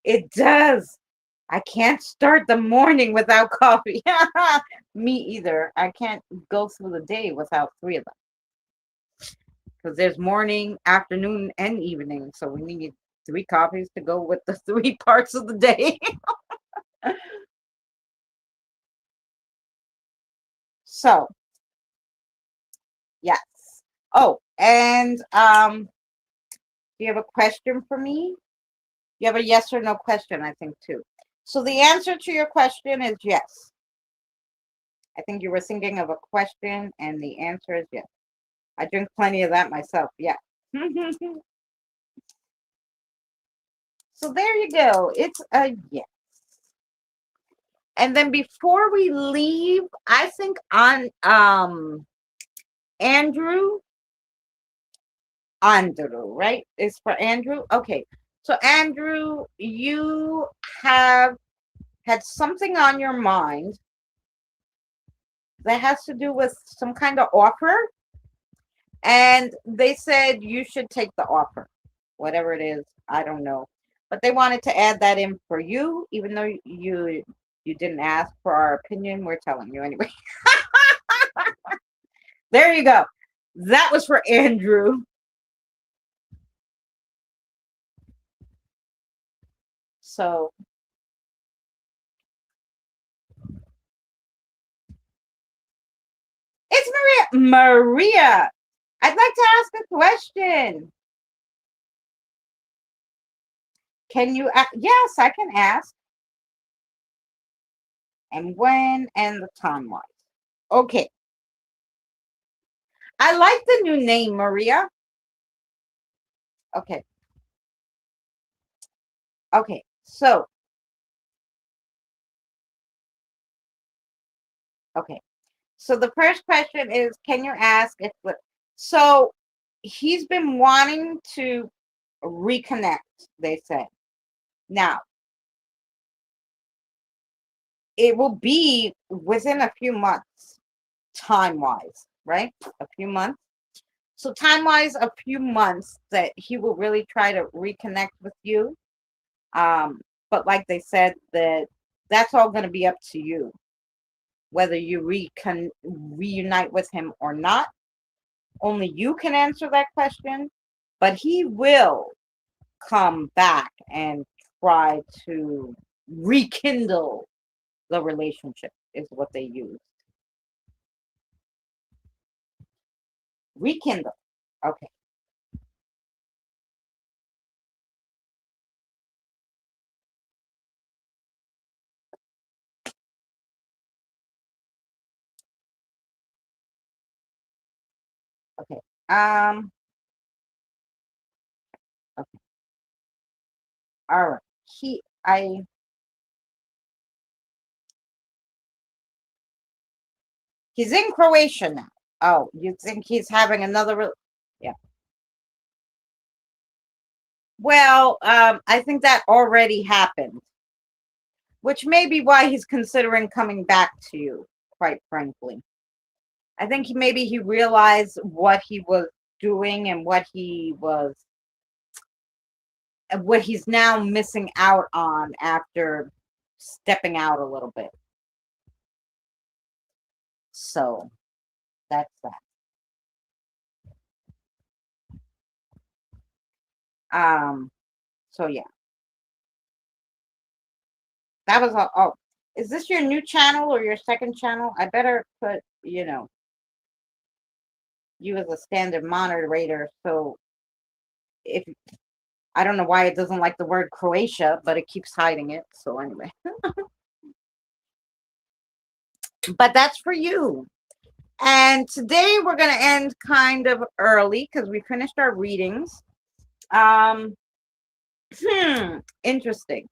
It does. I can't start the morning without coffee. Me either. I can't go through the day without three of them, because there's morning, afternoon, and evening. So we need three coffees to go with the three parts of the day. So, yes. Oh, and do you have a question for me? You have a yes or no question, I think, too. So the answer to your question is yes. I think you were thinking of a question, and the answer is yes. I drink plenty of that myself. Yeah. So there you go. It's a yes. And then before we leave, I think on Andrew, right? Is for Andrew. Okay. So Andrew, you have had something on your mind that has to do with some kind of offer, and they said you should take the offer, whatever it is. I don't know, but they wanted to add that in for you, even though you didn't ask for our opinion. We're telling you anyway. There you go. That was for Andrew. So it's Maria. Maria, I'd like to ask a question. Can you? Yes, I can ask. And when and the time wise. Okay. I like the new name, Maria. Okay. Okay. So, okay. So the first question is, can you ask if so he's been wanting to reconnect, they said. Now, it will be within a few months, time wise, right? A few months. So time wise, a few months that he will really try to reconnect with you. But like they said, that's all going to be up to you, whether you reunite with him or not. Only you can answer that question, but he will come back and try to rekindle the relationship, is what they use. Rekindle. Okay. Okay. Um, okay. All right. He's in Croatia now. Oh, you think he's having another yeah. Well, I think that already happened, which may be why he's considering coming back to you, quite frankly. I think maybe he realized what he was doing, and what he's now missing out on after stepping out a little bit. So that's that. So yeah, that was all. Oh, is this your new channel or your second channel? I better put, you as a standard moderator. So if I don't know why it doesn't like the word Croatia, but it keeps hiding it. So anyway, but that's for you. And today we're going to end kind of early because we finished our readings. Um, Interesting.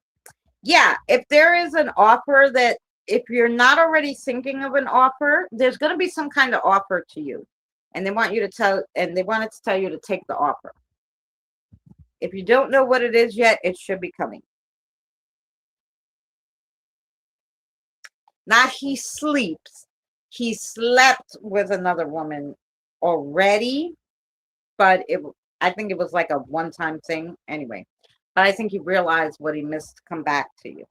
Yeah, if there is an offer that, if you're not already thinking of an offer, there's going to be some kind of offer to you. And they want you to tell, and they wanted to tell you to take the offer. If you don't know what it is yet, it should be coming. Not he sleeps. He slept with another woman already, but I think it was like a one-time thing anyway. But I think he realized what he missed to come back to you.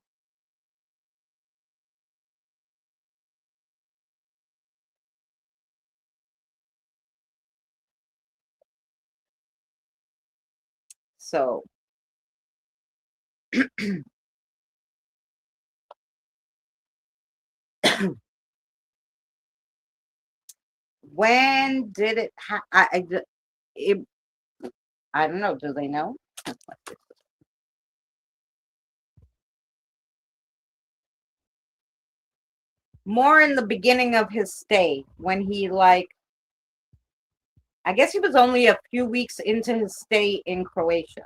So when did it, I don't know. Do they know? More in the beginning of his stay, when he, like, I guess he was only a few weeks into his stay in Croatia.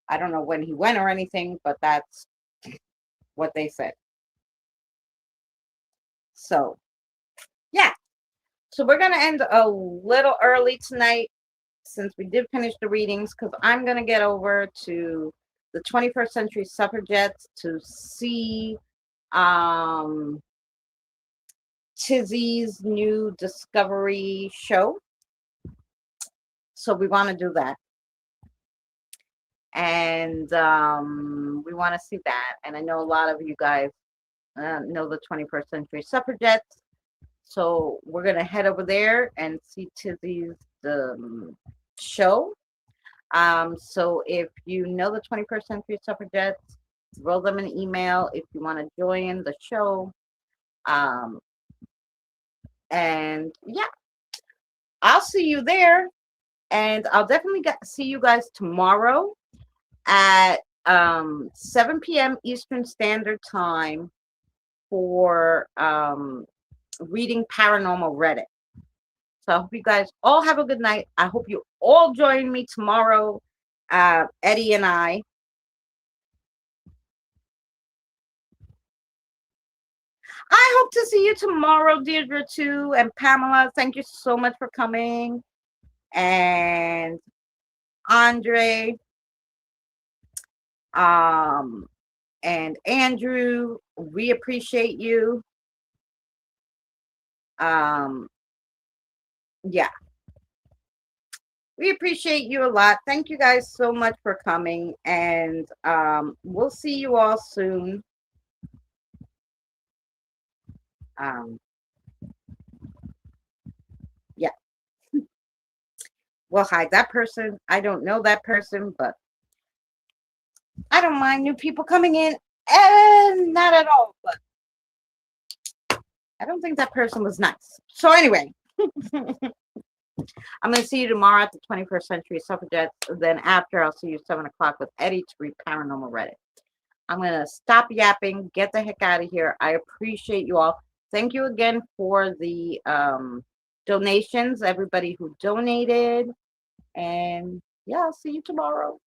I don't know when he went or anything, but that's what they said. So, yeah. So we're going to end a little early tonight since we did finish the readings, because I'm going to get over to the 21st Century Suffragettes to see Tizzy's new Discovery show. So we want to do that. And we want to see that. And I know a lot of you guys know the 21st Century Suffragettes. So we're going to head over there and see Tizzy's show. So if you know the 21st Century Suffragettes, throw them an email if you want to join the show. And yeah, I'll see you there. And I'll definitely see you guys tomorrow at 7 p.m. Eastern Standard Time for reading Paranormal Reddit. So I hope you guys all have a good night. I hope you all join me tomorrow, Eddie and I. I hope to see you tomorrow, Deirdre, too. And Pamela, thank you so much for coming. And Andre, and Andrew, we appreciate you. Yeah. We appreciate you a lot. Thank you guys so much for coming. And we'll see you all soon. Yeah. We'll hide that person. I don't know that person, but I don't mind new people coming in. And not at all, but I don't think that person was nice. So anyway, I'm going to see you tomorrow at the 21st Century Suffragettes. Then after, I'll see you 7 o'clock with Eddie to read Paranormal Reddit. I'm going to stop yapping, get the heck out of here. I appreciate you all. Thank you again for the donations, everybody who donated. And yeah, I'll see you tomorrow.